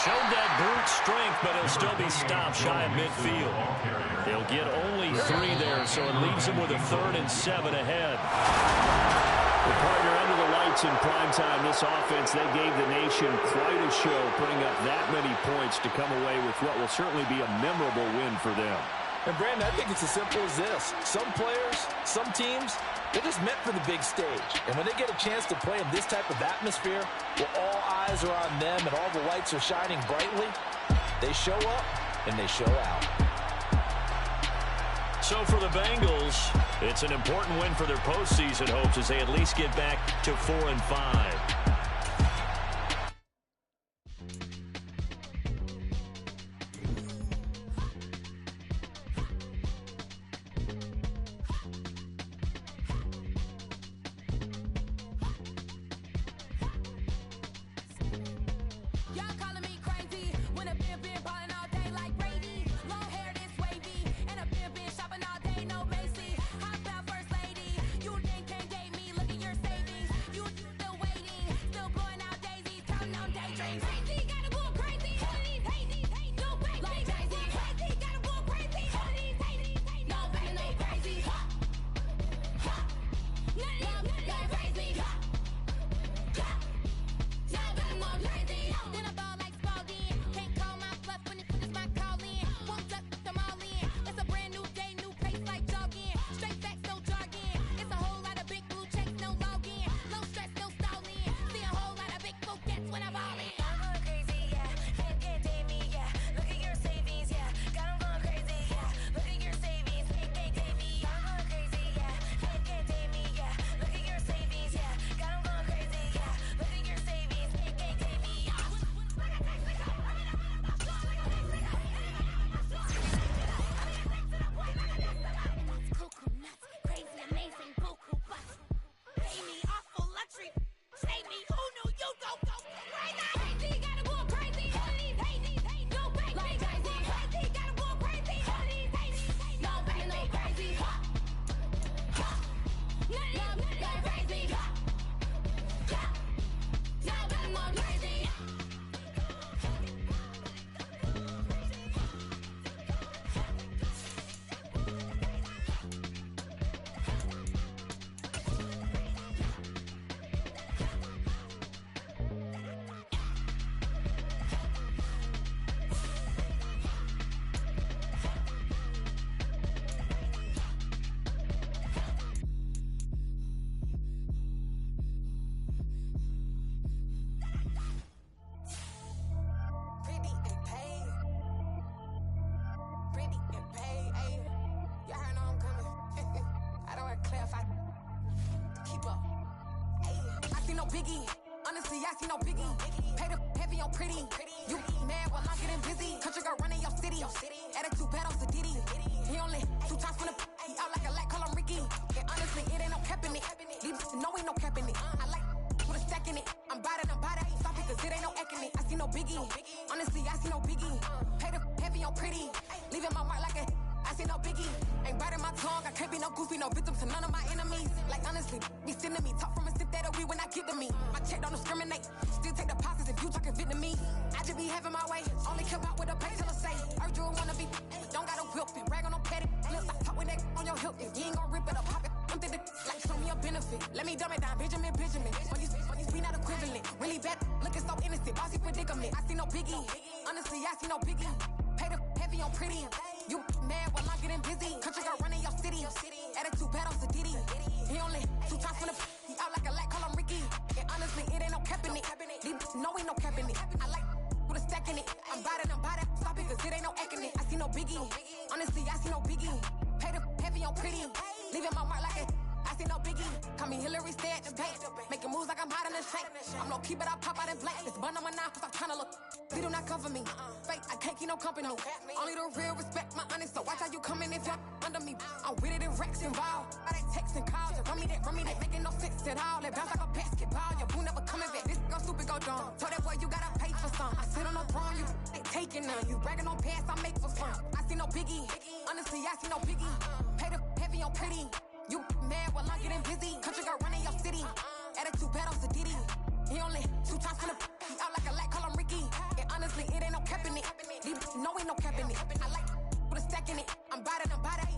Showed that brute strength, but he'll still be stopped shy of midfield. He'll get only 3 there, so it leaves him with a 3rd and 7 ahead. The partner under the lights in primetime, this offense, they gave the nation quite a show, putting up that many points to come away with what will certainly be a memorable win for them. And, Brandon, I think it's as simple as this. Some players, some teams, they're just meant for the big stage. And when they get a chance to play in this type of atmosphere, where all eyes are on them and all the lights are shining brightly, they show up and they show out. So for the Bengals, it's an important win for their postseason hopes as they at least get back to 4-5. no biggie. Honestly, I see no biggie. Pay the heavy on pretty. You mad while I'm getting busy. Country girl running your city. Attitude bad on Diddy. He only 2 times from the he out like a light, call him Ricky. And honestly, it ain't no cap in it. These know ain't no cap in it. I like put a stack in it. I'm by that. Stop it, cause it ain't no acting it. I see no biggie. Honestly, I see no biggie. Pay the heavy on pretty. Leaving my mark like a I see no biggie. Ain't biting my tongue. I can't be no goofy, no victim to none of my enemies. Like honestly, be sending me talk from a sip that'll be when I get to me. My check don't discriminate. Still take deposits if you talking Vietnamese. I just be having my way. Only care about what the pay tell her say. Heard you wanna be, don't got no whip and rag on no petty. Let's stop talk with that on your hip. If you ain't gon' rip it up, pop it. I'm thinking like show me a benefit. Let me dumb it down, Benjamin. When you be not equivalent. Really bad, looking so innocent. Bossy predicament. I see no biggie. Honestly, I see no biggie. Pay the heavy on pretty. You mad while I'm getting busy. Country girl running your city. Attitude bad on Diddy. He only 2 times from the he out like a light, call him Ricky. And honestly, it ain't no cap in it. These know ain't no cap in it. I like put a stack in it. I'm by that. Stop it, cause it ain't no acting it. I see no biggie. Honestly, I see no biggie. Pay the heavy on pretty. Leaving my mark like a I see no biggie. Call me Hillary, stay at the bank. Making moves like I'm hiding in shank. I'm low key, but I pop out in blank. It's bun on my knife, cause I'm trying to look. They do not cover me. Fake, I can't keep no company. Only the real respect my honest. So watch how you coming if you're under me. I'm with it in Rex involved. I they text and calls. Just run me that. Making no sense at all. They bounce like a basketball. Your boo never coming back. This go stupid, go dumb. Told that boy you gotta pay for some. I sit on no throne, you ain't taking none. You bragging on pants, I make for fun. I see no biggie. Honestly, I see no biggie. Pay the heavy on pretty. You mad while I'm getting busy. Country girl running your city. Attitude bad on Diddy. He only 2 times from the he out like a light, call him Ricky. And honestly, it ain't no cap in it. These know ain't no cap in it. I like put a stack in it. I'm by that.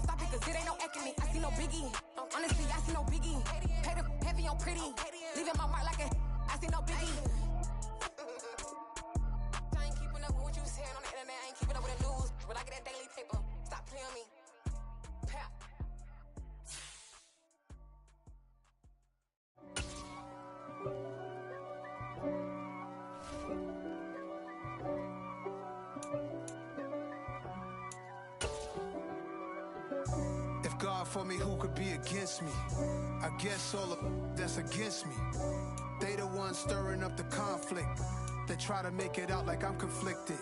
Stop it, cause it ain't no acting it. I see no biggie. Honestly, I see no biggie. Pay the heavy on pretty. Leaving my mark like a I see no biggie. I ain't keeping up with what you saying on the internet. I ain't keeping up with the news. But I get that daily paper. Stop playing me. Pap. If God for me, who could be against me? I guess all of that's against me. They the ones stirring up the conflict. They try to make it out like I'm conflicted.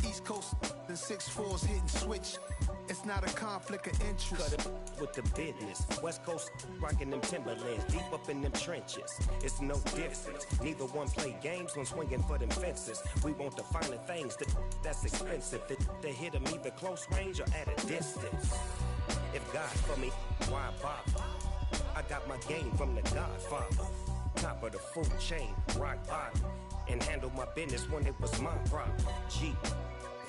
East Coast and 6'4's hitting switch. It's not a conflict of interest. Cut it with the business. West Coast rocking them Timberlands, deep up in them trenches. It's no difference. Neither one play games when swinging for them fences. We want the finer things that's expensive. They hit them either close range or at a distance. If God for me, why bother? I got my game from the Godfather. Top of the food chain, rock bottom. And handle my business when it was my problem. G.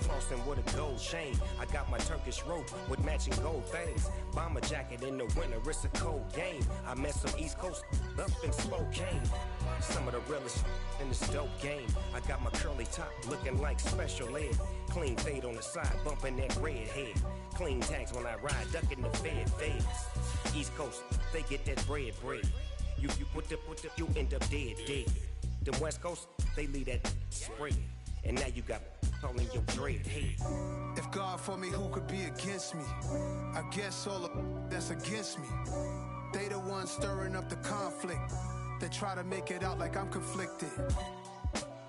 Flossing with a gold chain. I got my Turkish rope with matching gold things. Bomber jacket in the winter, it's a cold game. I met some East Coast up in Spokane. Some of the realest in this dope game. I got my curly top looking like special ed. Clean fade on the side, bumping that red head. Clean tags when I ride, ducking the feds. East Coast, they get that bread. You you end up dead. Them West Coast, they leave that spread. And now you got calling your dread head. If God for me, who could be against me? I guess all of that's against me. They the ones stirring up the conflict. They try to make it out like I'm conflicted.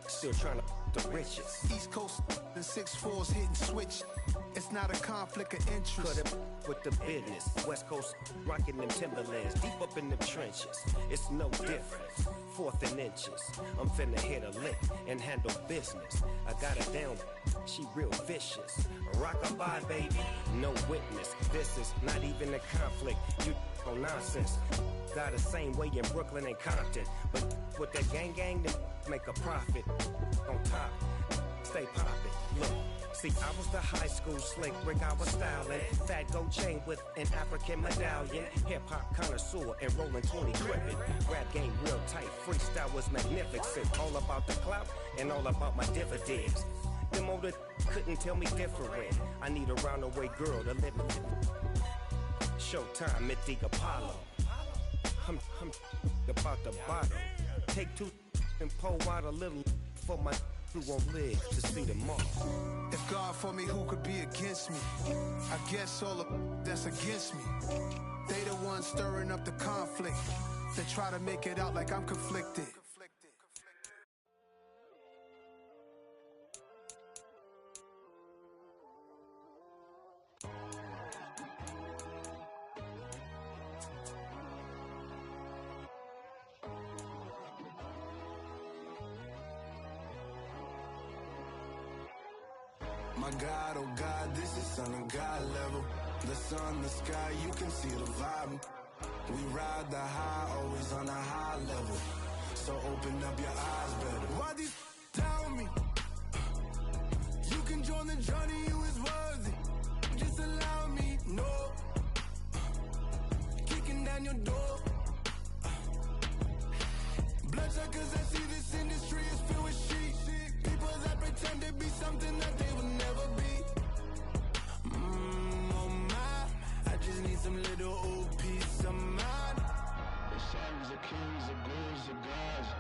Still trying to the riches. East Coast and 6'4's hitting switch. It's not a conflict of interest. Cut it with the business. West Coast rocking them Timberlands, deep up in them trenches. It's no difference. 4th and inches. I'm finna hit a lick and handle business. I got her down, she real vicious. Rock-a-bye, baby, no witness. This is not even a conflict. You on nonsense. Got the same way in Brooklyn and Compton. But with that gang, then make a profit. On top, stay poppin'. Look. See, I was the high school slick Rick, I was styling. Fat gold chain with an African medallion. Hip-hop connoisseur and rolling 20 cribbin'. Rap game real tight, freestyle was magnificent. All about the clout and all about my dividends. Them older couldn't tell me different. I need a roundaway girl to live with. Showtime, Mythic Apollo. I'm about the bottom. Take 2 and pull out a little for my who won't live to see tomorrow. If God for me, who could be against me? I guess all of that's against me. They the ones stirring up the conflict. They try to make it out like I'm conflicted. My God, oh God, this is Son of God level. The sun, the sky, you can see the vibe. We ride the high, always on a high level. So open up your eyes better. Why these tell me? You can join the journey, you is worthy. Just allow me, no. Kicking down your door. Bloodshot cause I see this industry is filled with sheep. People that pretend to be something that they will never be. Oh my, I just need some little old peace of mind. The sons of kings, the ghouls, the gods.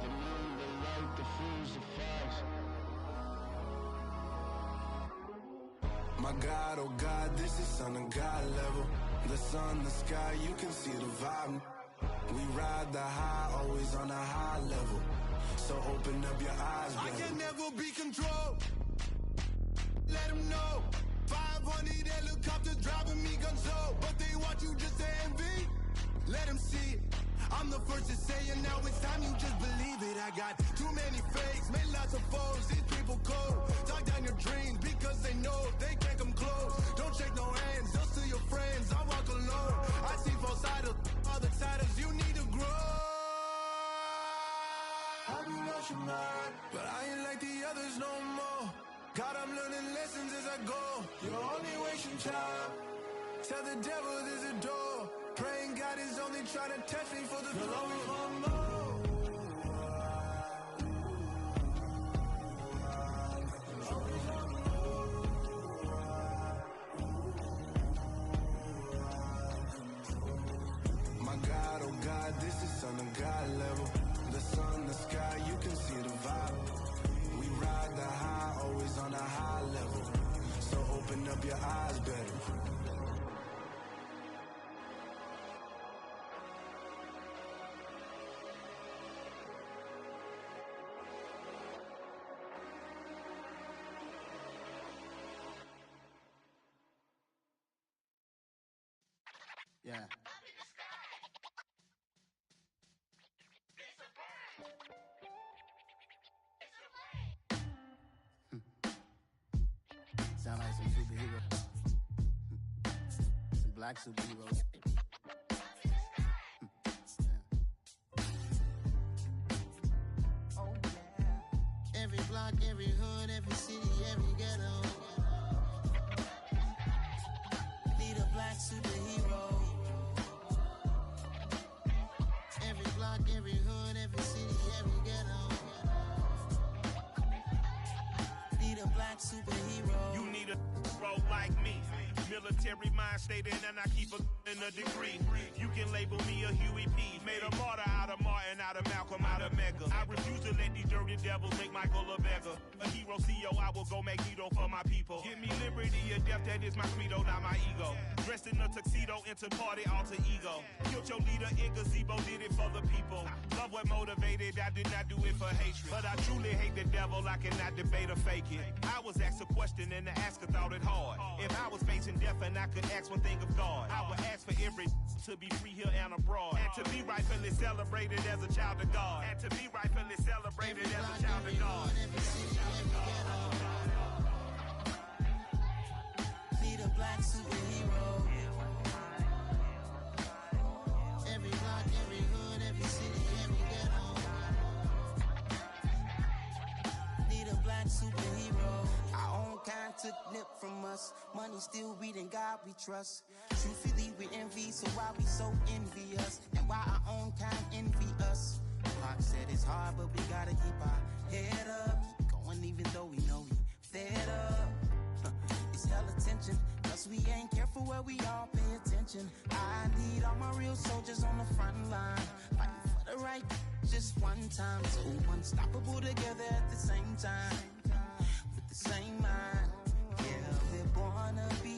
The moon, the light, the fools, the facts. My God, oh God, this is Son of God level. The sun, the sky, you can see the vibe. We ride the high, always on a high level. So open up your eyes, baby. I can never be controlled. Let them know. 500 helicopters driving me gonzo. But they want you just to envy. Let them see it. I'm the first to say it, now it's time you just believe it. I got too many fakes, made lots of foes. These people cold. Talk down your dreams because they know they can't come close. Don't shake no hands, just to your friends. I walk alone. I see both sides, other siders. You need to grow. Have you lost your mind? But I ain't like the others no more. God, I'm learning lessons as I go. You're only wasting time. Tell the devil there's a door. Praying God is only trying to test me for the glory for more. My God, oh God, this is Son of God level. The sun, the sky, you can see the vibe. We ride the high, always on a high level. So open up your eyes better. Yeah. Sound like some superheroes. Some black superheroes. Oh, yeah. Every block, every hood, every city, every ghetto. Need a black superhero. Every block, every hood, every city, every ghetto. Need a black superhero. You need a role like me. Military mind stated, and I keep in a degree. You can label me a Huey P. Made a martyr out of Martin, out of Malcolm, out of Mega. I refuse to let these dirty devils make Michael a beggar. A hero CEO, I will go Magneto for my people. Give me liberty or death, that is my credo, not my ego. Dressed in a tuxedo, into party, alter ego. Killed your leader in gazebo, did it for the people. Love what motivated, I did not do it for hatred. But I truly hate the devil, I cannot debate or fake it. I was asked a question and the asker thought it hard. If I was facing death and I could ask one thing of God, I would ask for every to be free here and abroad. And to be rightfully celebrated as a child of God. And to be rightfully celebrated as a child of God. Need a black superhero. Every block, every hood, every city, every ghetto. Need a black superhero. Our own kind took nip from us. Money still reading God we trust. Truthfully we envy, so why we so envious? And why our own kind envy us? Pac said it's hard, but we gotta keep our head up. Going even though we know we fed up. It's hella tension, cause we ain't careful where we all pay attention. I need all my real soldiers on the front line, fighting for the right just one time. So unstoppable together at the same time, with the same mind. Yeah, we're born to be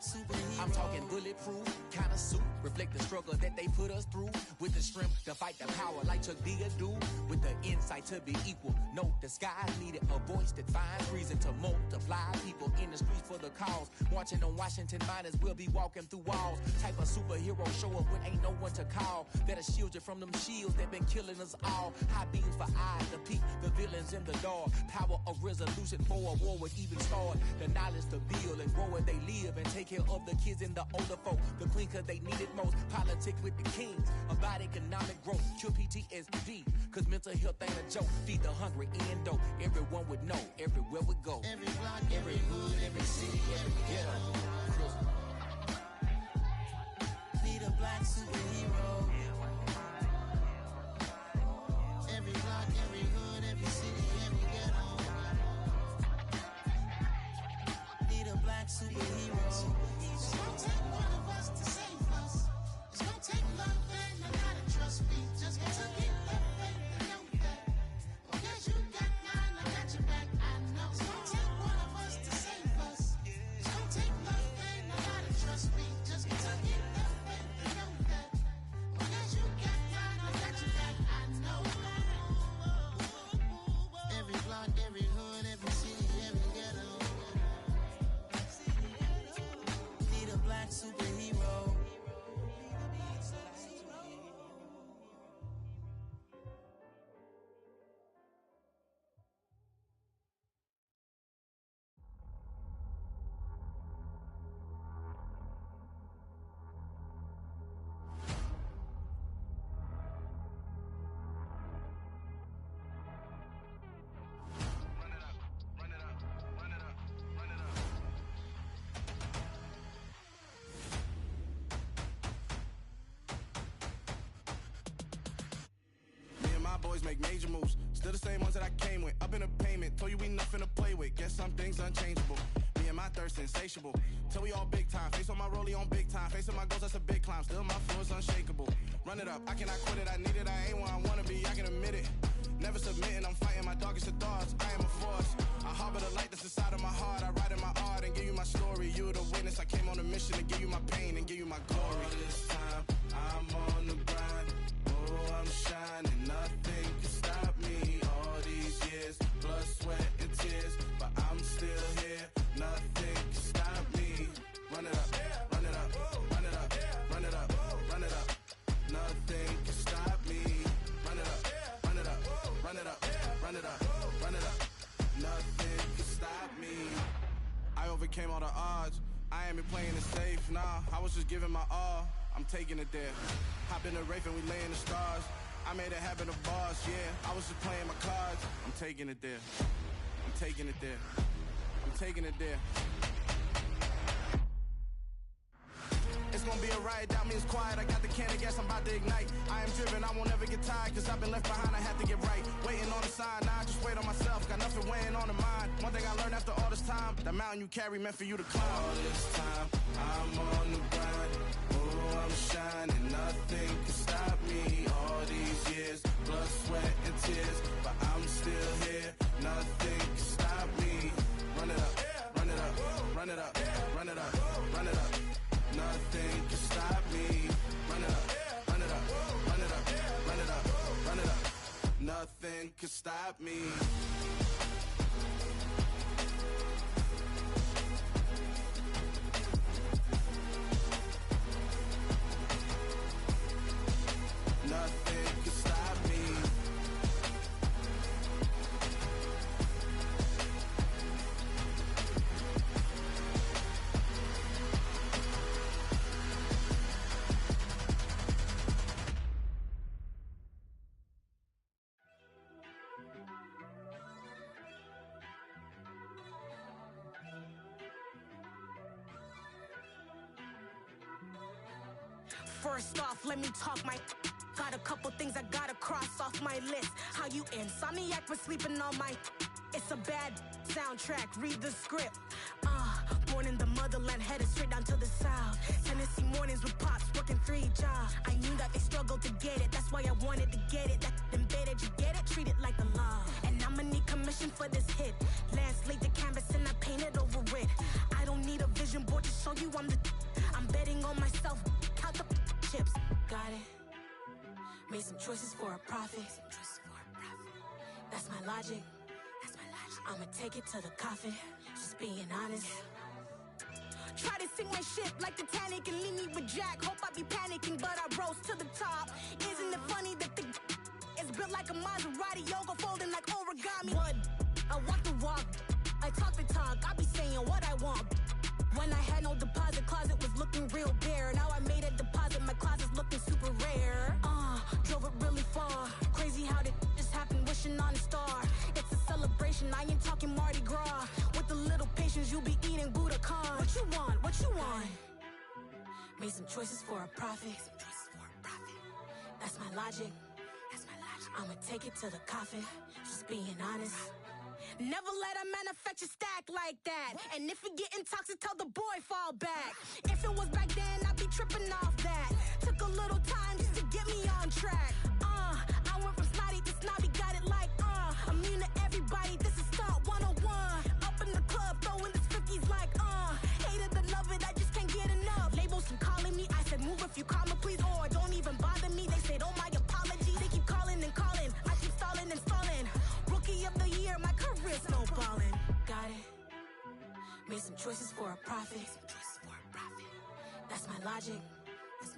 superhero. I'm talking bulletproof kind of suit, reflect the struggle that they put us through. With the strength to fight the power like Chuck D do. With the insight to be equal. No, the skies needed a voice that finds reason to multiply. People in the streets for the cause. Marching on Washington miners, we'll be walking through walls. Type of superhero show up when ain't no one to call. That'll shield you from them shields that been killing us all. High beams for eyes to peek the villains in the dark. Power of resolution for a war would even start. The knowledge to build and grow where they live and take care of the kids and the older folk. The queen cause they need it most. Politics with the kings about economic growth. Cure PTSD cause mental health ain't a joke. Feed the hungry and dope. Everyone would know everywhere we go. Every block, every hood, every city, every ghetto. Need a black superhero. Every block, every hood, every city, every ghetto. Need a black superhero. It's gonna take one of us to save us. It's gonna take love and a lot of trust. We just got to get love faith and know that. Because you got mine, I got your back. I know. It's gonna take one of us to save us. It's gonna take love and a lot of trust. We just got to get love faith and know that. Because you got mine, I got your back. I know. Every block, every hood, every city, every ghetto. Need a black superhero. Boys make major moves, still the same ones that I came with. Up in a payment, told you we nothing to play with. Guess some things unchangeable. Me and my thirst insatiable. Till we all big time. Face on my rollie on big time. Facing my goals, that's a big climb. Still my flow is unshakable. Run it up, I cannot quit it. I need it, I ain't where I wanna be. I can admit it. Never submitting, I'm fighting my darkest of thoughts. I am a force. I harbor the light that's inside of my heart. I write in my art and give you my story. You the witness. I came on a mission to give you my pain and give you my glory. All this time, I'm on the grind. Oh, I'm shining. Nothing can stop me. All these years, blood, sweat, and tears. But I'm still here. Nothing can stop me. Run it up, run it up, run it up, run it up, run it up. Nothing can stop me. Run it up, run it up, run it up, run it up, run it up. Nothing can stop me. I overcame all the odds. I ain't been playing it safe, nah. I was just giving my all. I'm taking it there. Hop in the Wraith and we lay in the stars. I made it happen, the boss, yeah. I was just playing my cards. I'm taking it there. I'm taking it there. I'm taking it there. It's gonna be a riot, doubt me it's quiet. I got the can of gas, I'm about to ignite. I am driven, I won't ever get tired. Cause I've been left behind, I have to get right. Waiting on the sign, now I just wait on myself. Got nothing weighing on the mind. One thing I learned after all this time, the mountain you carry meant for you to climb. All this time, I'm on the grind. Oh, I'm shining, nothing can stop me. All these years, blood, sweat, and tears. But I'm still here, nothing can stop me. Run it up, run it up, run it up, run it up, run it up. Nothing can stop me. Run it up, run it up, run it up, run it up, run it up. Nothing can stop me. Nothing can stop me. First off, let me talk my. Got a couple things I gotta cross off my list. How you insomniac for sleeping on my. It's a bad soundtrack, read the script. Born in the motherland, headed straight down to the south. Tennessee mornings with pops, working 3 jobs. I knew that they struggled to get it, that's why I wanted to get it. That embedded, you get it, treat it like the law. And I'ma need commission for this hit. Lance laid the canvas and I painted over it. I don't need a vision board to show you I'm betting on myself. Count the chips. Got it. Made some choices for a profit. That's my logic. I'ma take it to the coffin. Just being honest. Try to sink my ship like Titanic and leave me with Jack. Hope I be panicking, but I rose to the top. Isn't it funny that the is built like a Maserati, yoga folding like origami? What? I walk the walk, I talk the talk. I be saying what I want. When I had no deposit, closet was looking real bare. Now I made a deposit, my closet's looking super rare. Drove it really far. Crazy how did this happen, wishing on a star. It's a celebration, I ain't talking Mardi Gras. With a little patience, you be eating Budokan. What you want? What you want? Made some choices for a profit. That's my logic. I'ma take it to the coffin. Just being honest. Never let a manufacture stack like that. And if it getting toxic, tell the boy fall back. If it was back then, I'd be tripping off that. Took a little time just to get me on track. I went from snotty to snobby, got it like immune to everybody, this is stunt 101. Up in the club, throwing this 50s like hate it or love it, I just can't get enough. Labels from calling me, I said move if you call me please, or don't even bother me. They said oh my apologies, they keep calling and calling. I keep stalling and stalling. Rookie of the year, my career's snowballing. Got it. Made some choices for a profit. That's my logic.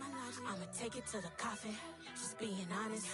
I'ma take it to the coffin. Just being honest.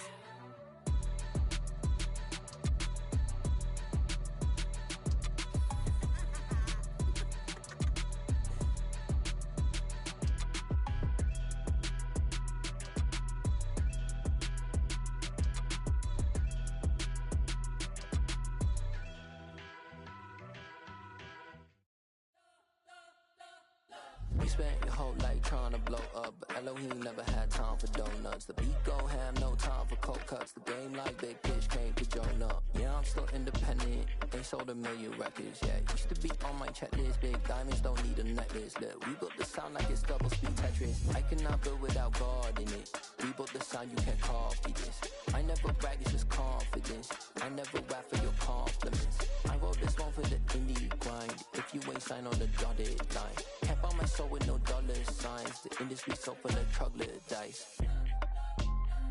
You spent your whole life trying to blow up, but Elohim never had time for donuts. The beat go ham, no time for cold cuts. The game like Big Pitch came to Jonah. Yeah, I'm still independent, ain't sold a million records yet. Used to be on my checklist, big diamonds don't need a necklace. Look, we built the sound like it's double speed Tetris. I cannot build without God in it. We built the sound, you can't copy this. I never brag, it's just confidence. I never rap for your compliments. I wrote this one for the indie grind. If you ain't signed on the dotted line, can't buy my soul with no dollar signs. The industry so full of troglodytes.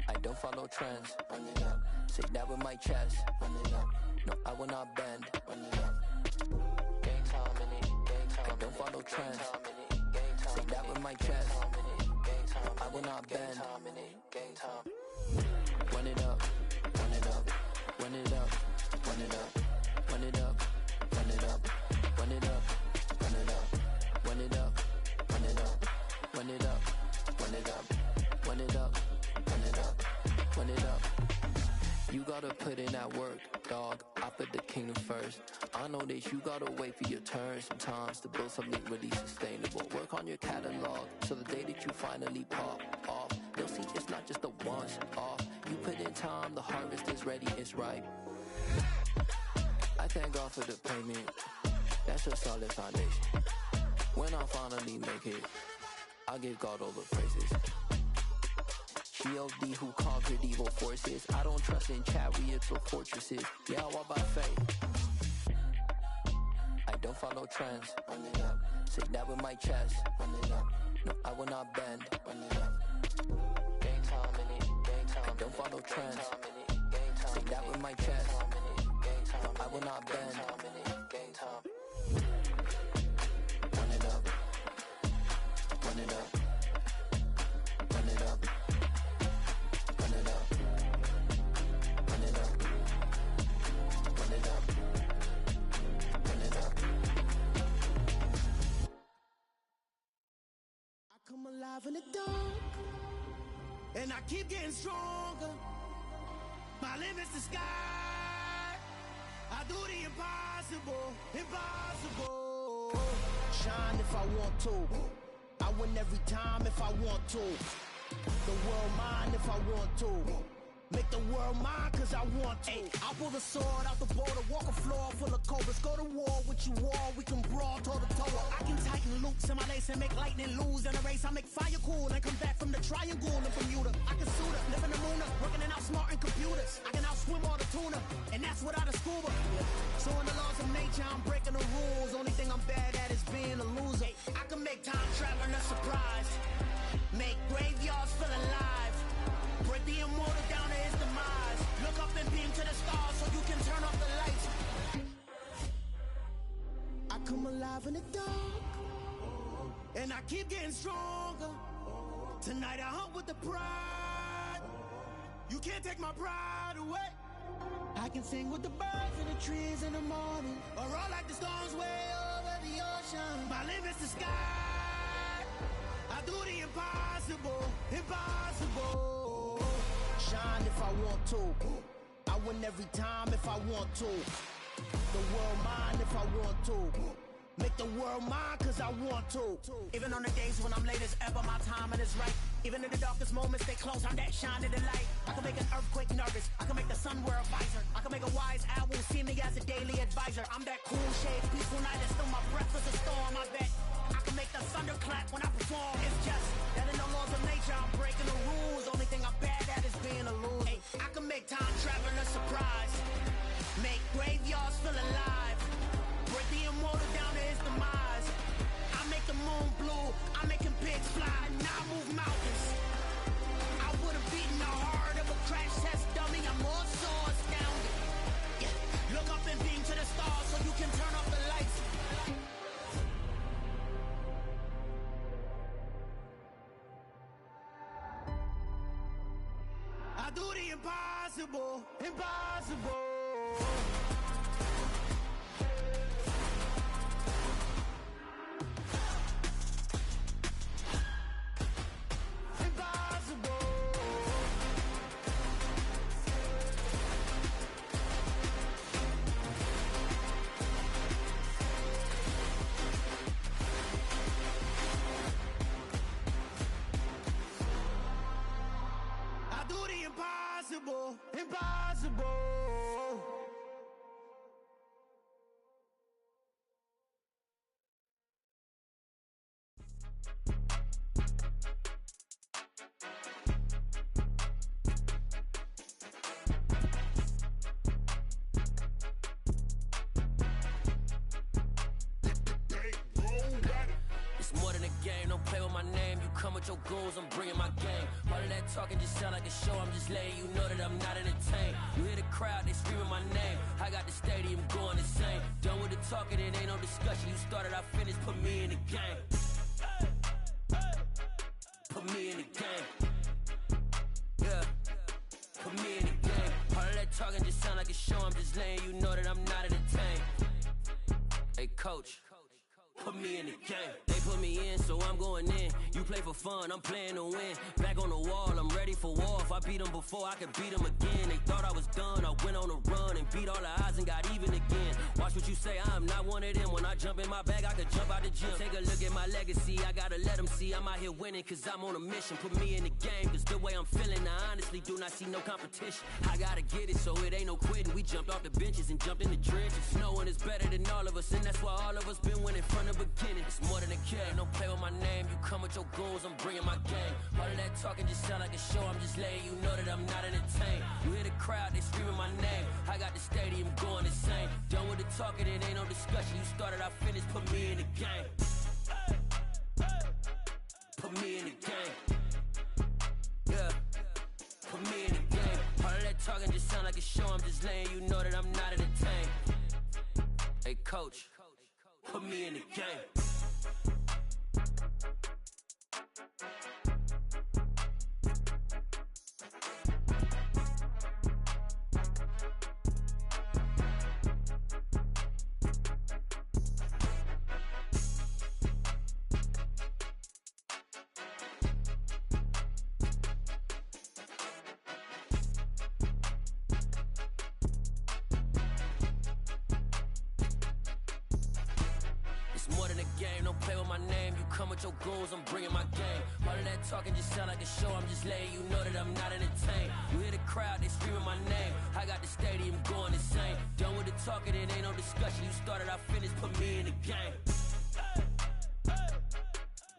I don't follow trends. Run it up. Say that with my chest. Run it up. No, I will not bend. Run it up. Gang time in it. Gang time. I don't follow trends. Say that with my chest. No, I will not bend. Gang time. Run it up. Run it up. Run it up. Run it up. Run it up. Run it up. Run it up. Run it up. Run it up. Run it up. Run it up. Run it up. Run it up. Run it up. Run it up. You gotta put in that work, dog. I put the kingdom first. I know that you gotta wait for your turn sometimes to build something really sustainable. Work on your catalog so the day that you finally pop off, they'll see it's not just a once off. You put in time, the harvest is ready, it's ripe. I thank God for the payment. That's a solid foundation. When I finally make it, I give God all the praises. G.O.D. who conquered evil forces. I don't trust in chariots or fortresses. Yeah, I walk by faith. I don't follow trends. Run it up. Say that with my chest. Run it up. No, I will not bend. Run it up. Gang time in it. Gang time. I don't follow trends. Say that with my chest. No, I will not bend. Gang time. Run it up. Run it up. Run it up. Run it up. Run it up. Run it up. Run it up. I come alive in the dark, and I keep getting stronger. My limit's the sky. I do the impossible, impossible. Shine if I want to. I win every time if I want to. The world mine if I want to. Make the world mine cause I want to. Ay, I'll pull the sword out the border, walk a floor full of cobras. Go to war with you all, we can brawl toe to toe. I can tighten loops in my lace and make lightning lose in a race. I make fire cool and come back from the triangle in Bermuda. I can suit up, live in the moon up, working and outsmarting computers. I can outswim all the tuna. lunar, and that's without a scuba. So in the laws of nature, I'm breaking the rules. Only thing I'm bad at is being a loser. I can make time traveling a surprise, make graveyards feel alive, break the immortal down to his demise. Look up and beam to the stars so you can turn off the lights. I come alive in the dark, and I keep getting stronger. Tonight I hunt with the pride. You can't take my pride away. I can sing with the birds and the trees in the morning, or roll like the storms way over the ocean. My limit's the sky. I do the impossible, impossible. Shine if I want to. I win every time if I want to. The world mine if I want to. Make the world mine cause I want to. Even on the days when I'm late as ever, my timing is right. Even in the darkest moments, stay close, I'm that shining the light. I can make an earthquake nervous, I can make the sun wear a visor. I can make a wise owl see me as a daily advisor. I'm that cool shade, peaceful night, and still my breath is a storm, I bet. I can make the thunder clap when I perform. It's just that in the laws of nature, I'm breaking the rules. Only thing I'm bad at is being a loser. Hey, I can make time traveling a surprise, make graveyards feel alive, break the immortal down to his demise. I make the moon blue, I'm making pigs fly, now I move mountains. I would've beaten the heart of a crash test dummy, I'm more so astounded. Yeah, look up and beam to the stars so you can turn off the lights. I do the impossible, impossible. Impossible, impossible. It's more than a game, don't play with my name. You come with your goons, I'm bringing my game. All of that talking just sound like a show, I'm just letting you know that I'm not entertained. You hear the crowd, they screaming my name. I got the stadium going insane. Done with the talking, it ain't no discussion. You started, I finished, put me in the game. Put me in the game. Yeah, put me in the game. All of that talking just sound like a show, I'm just letting you know that I'm not entertained. Hey coach, put me in the game. They put me in, so I'm going in. You play for fun, I'm playing to win. Back on the wall, I'm ready for war. If I beat them before, I could beat them again. They thought I was done, I went on a run and beat all the odds and got even again. Watch what you say, I'm not one of them. When I jump in my bag, I could jump out the gym. Take a look at my legacy, I gotta let them see I'm out here winning, cause I'm on a mission. Put me in the game, cause the way I'm feeling, I honestly do not see no competition. I gotta get it, so it ain't no quitting. We jumped off the benches and jumped in the trenches. No one is better than all of us, and that's why all of us been winning from the beginning. It's more than a game, don't play with my name. You come with your goons, I'm bringing my game. All of that talking just sound like a show, I'm just letting you know that I'm not entertained. You hear the crowd, they screaming my name. I got the stadium going insane. Done with the talking, it ain't no discussion. You started, I finished, put me in the game. Put me in the game. Yeah, put me in the game. All of that talking just sound like a show, I'm just letting you know that I'm not entertained. Hey coach, put me in the game. Your goals, I'm bringing my game. All of that talking just sound like a show, I'm just letting you know that I'm not entertained. You hear the crowd, they screaming my name. I got the stadium going insane. Done with the talking, it ain't no discussion. You started, I finished, put me in the game.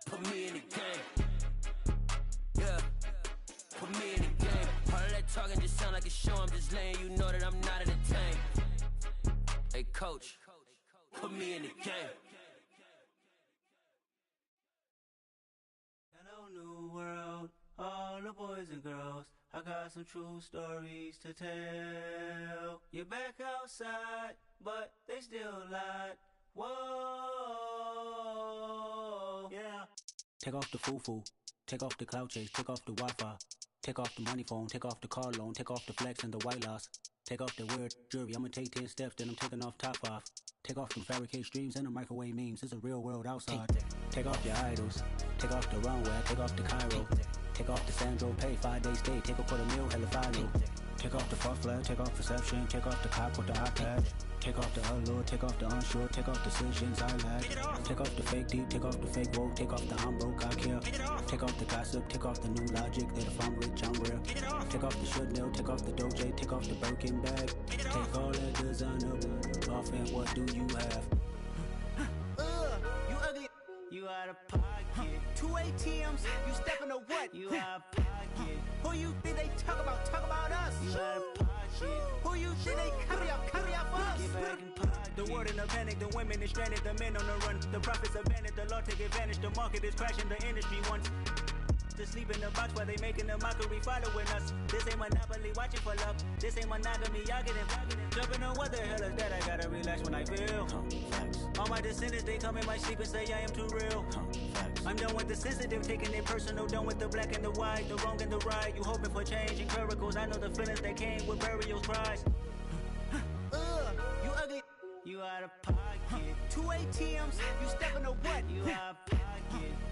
Put me in the game. Yeah, put me in the game. All of that talking just sound like like a show, I'm just letting you know that I'm not in the tank. Hey, coach, put me in the game. Hello, new world, all the boys and girls. I got some true stories to tell. You're back outside, but they still lied. Whoa, yeah. Take off the foo-foo, take off the cloud chase, take off the Wi-Fi, take off the money phone, take off the car loan, take off the flex and the white loss, take off the weird jewelry. I'ma take 10 steps, then I'm taking off top 5. Take off the fabricated streams and the microwave memes. It's a real world outside. Take off your idols, take off the runway, take off the Cairo, take off the Sandro Pay, 5-day stay, take a $250,000, hella follow. Take off the fuck flag, take off perception, take off the cop with the iPad. Take off the allure, take off the unsure, take off decisions I lack. Take off the fake deep, take off the fake woke, take off the I'm broke, I care. Take off the gossip, take off the new logic that if I'm rich, I'm real. Take off the Chanel, take off the Doja, take off the Birkin bag. Take all that designer off and what do you have? You ugly, you out of pocket. 2 ATMs, you stepping to what? You out of pocket. Who you think they talk about us? You out of pocket. Who you think they carry out for us? Get back in pocket. The world in a panic, the women is stranded, the men on the run. The profits abandoned, the law take advantage, the market is crashing, the industry wants to sleep in the box while they making a mockery following us. This ain't Monopoly, watching for love. This ain't monogamy, y'all getting jumping on what the hell is that? I gotta relax when I feel. All my descendants, they come in my sleep and say I am too real. I'm done with the sensitive, taking it personal, done with the black and the white, the wrong and the right. You hoping for change and miracles, I know the feelings that came with burial cries. You ugly, you out of pocket. 2 ATMs, you stepping to what? You out of pocket.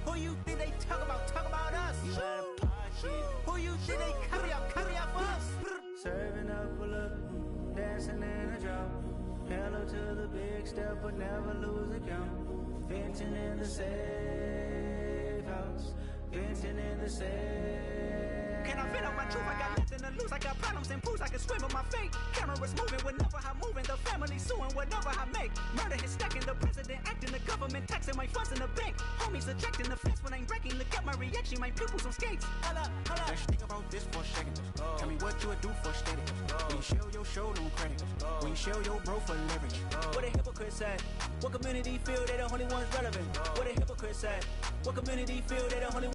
Who you think they talk about us? You out of pocket. Who you think they carry out for us? Serving up a look, dancing in a drop. Hello to the big step, but never lose a count. Venting in the safe house, venting in the safe. Can I fit out my truth? I got nothing to lose. I got problems and pools. I can swim with my fate. Cameras moving whenever I'm moving. The family suing whatever I make. Murder is stacking. The president acting. The government taxing my funds in the bank. Homies ejecting the fence when I'm wrecking. Look at my reaction. My pupils on skates. Holla, holla. Let's think about this for a second. Tell me what you would do for steady. When you show your show, no credit. When you show your bro for leverage. What a hypocrite said. What community feel they the only ones relevant? What a hypocrite said. What community feel they the only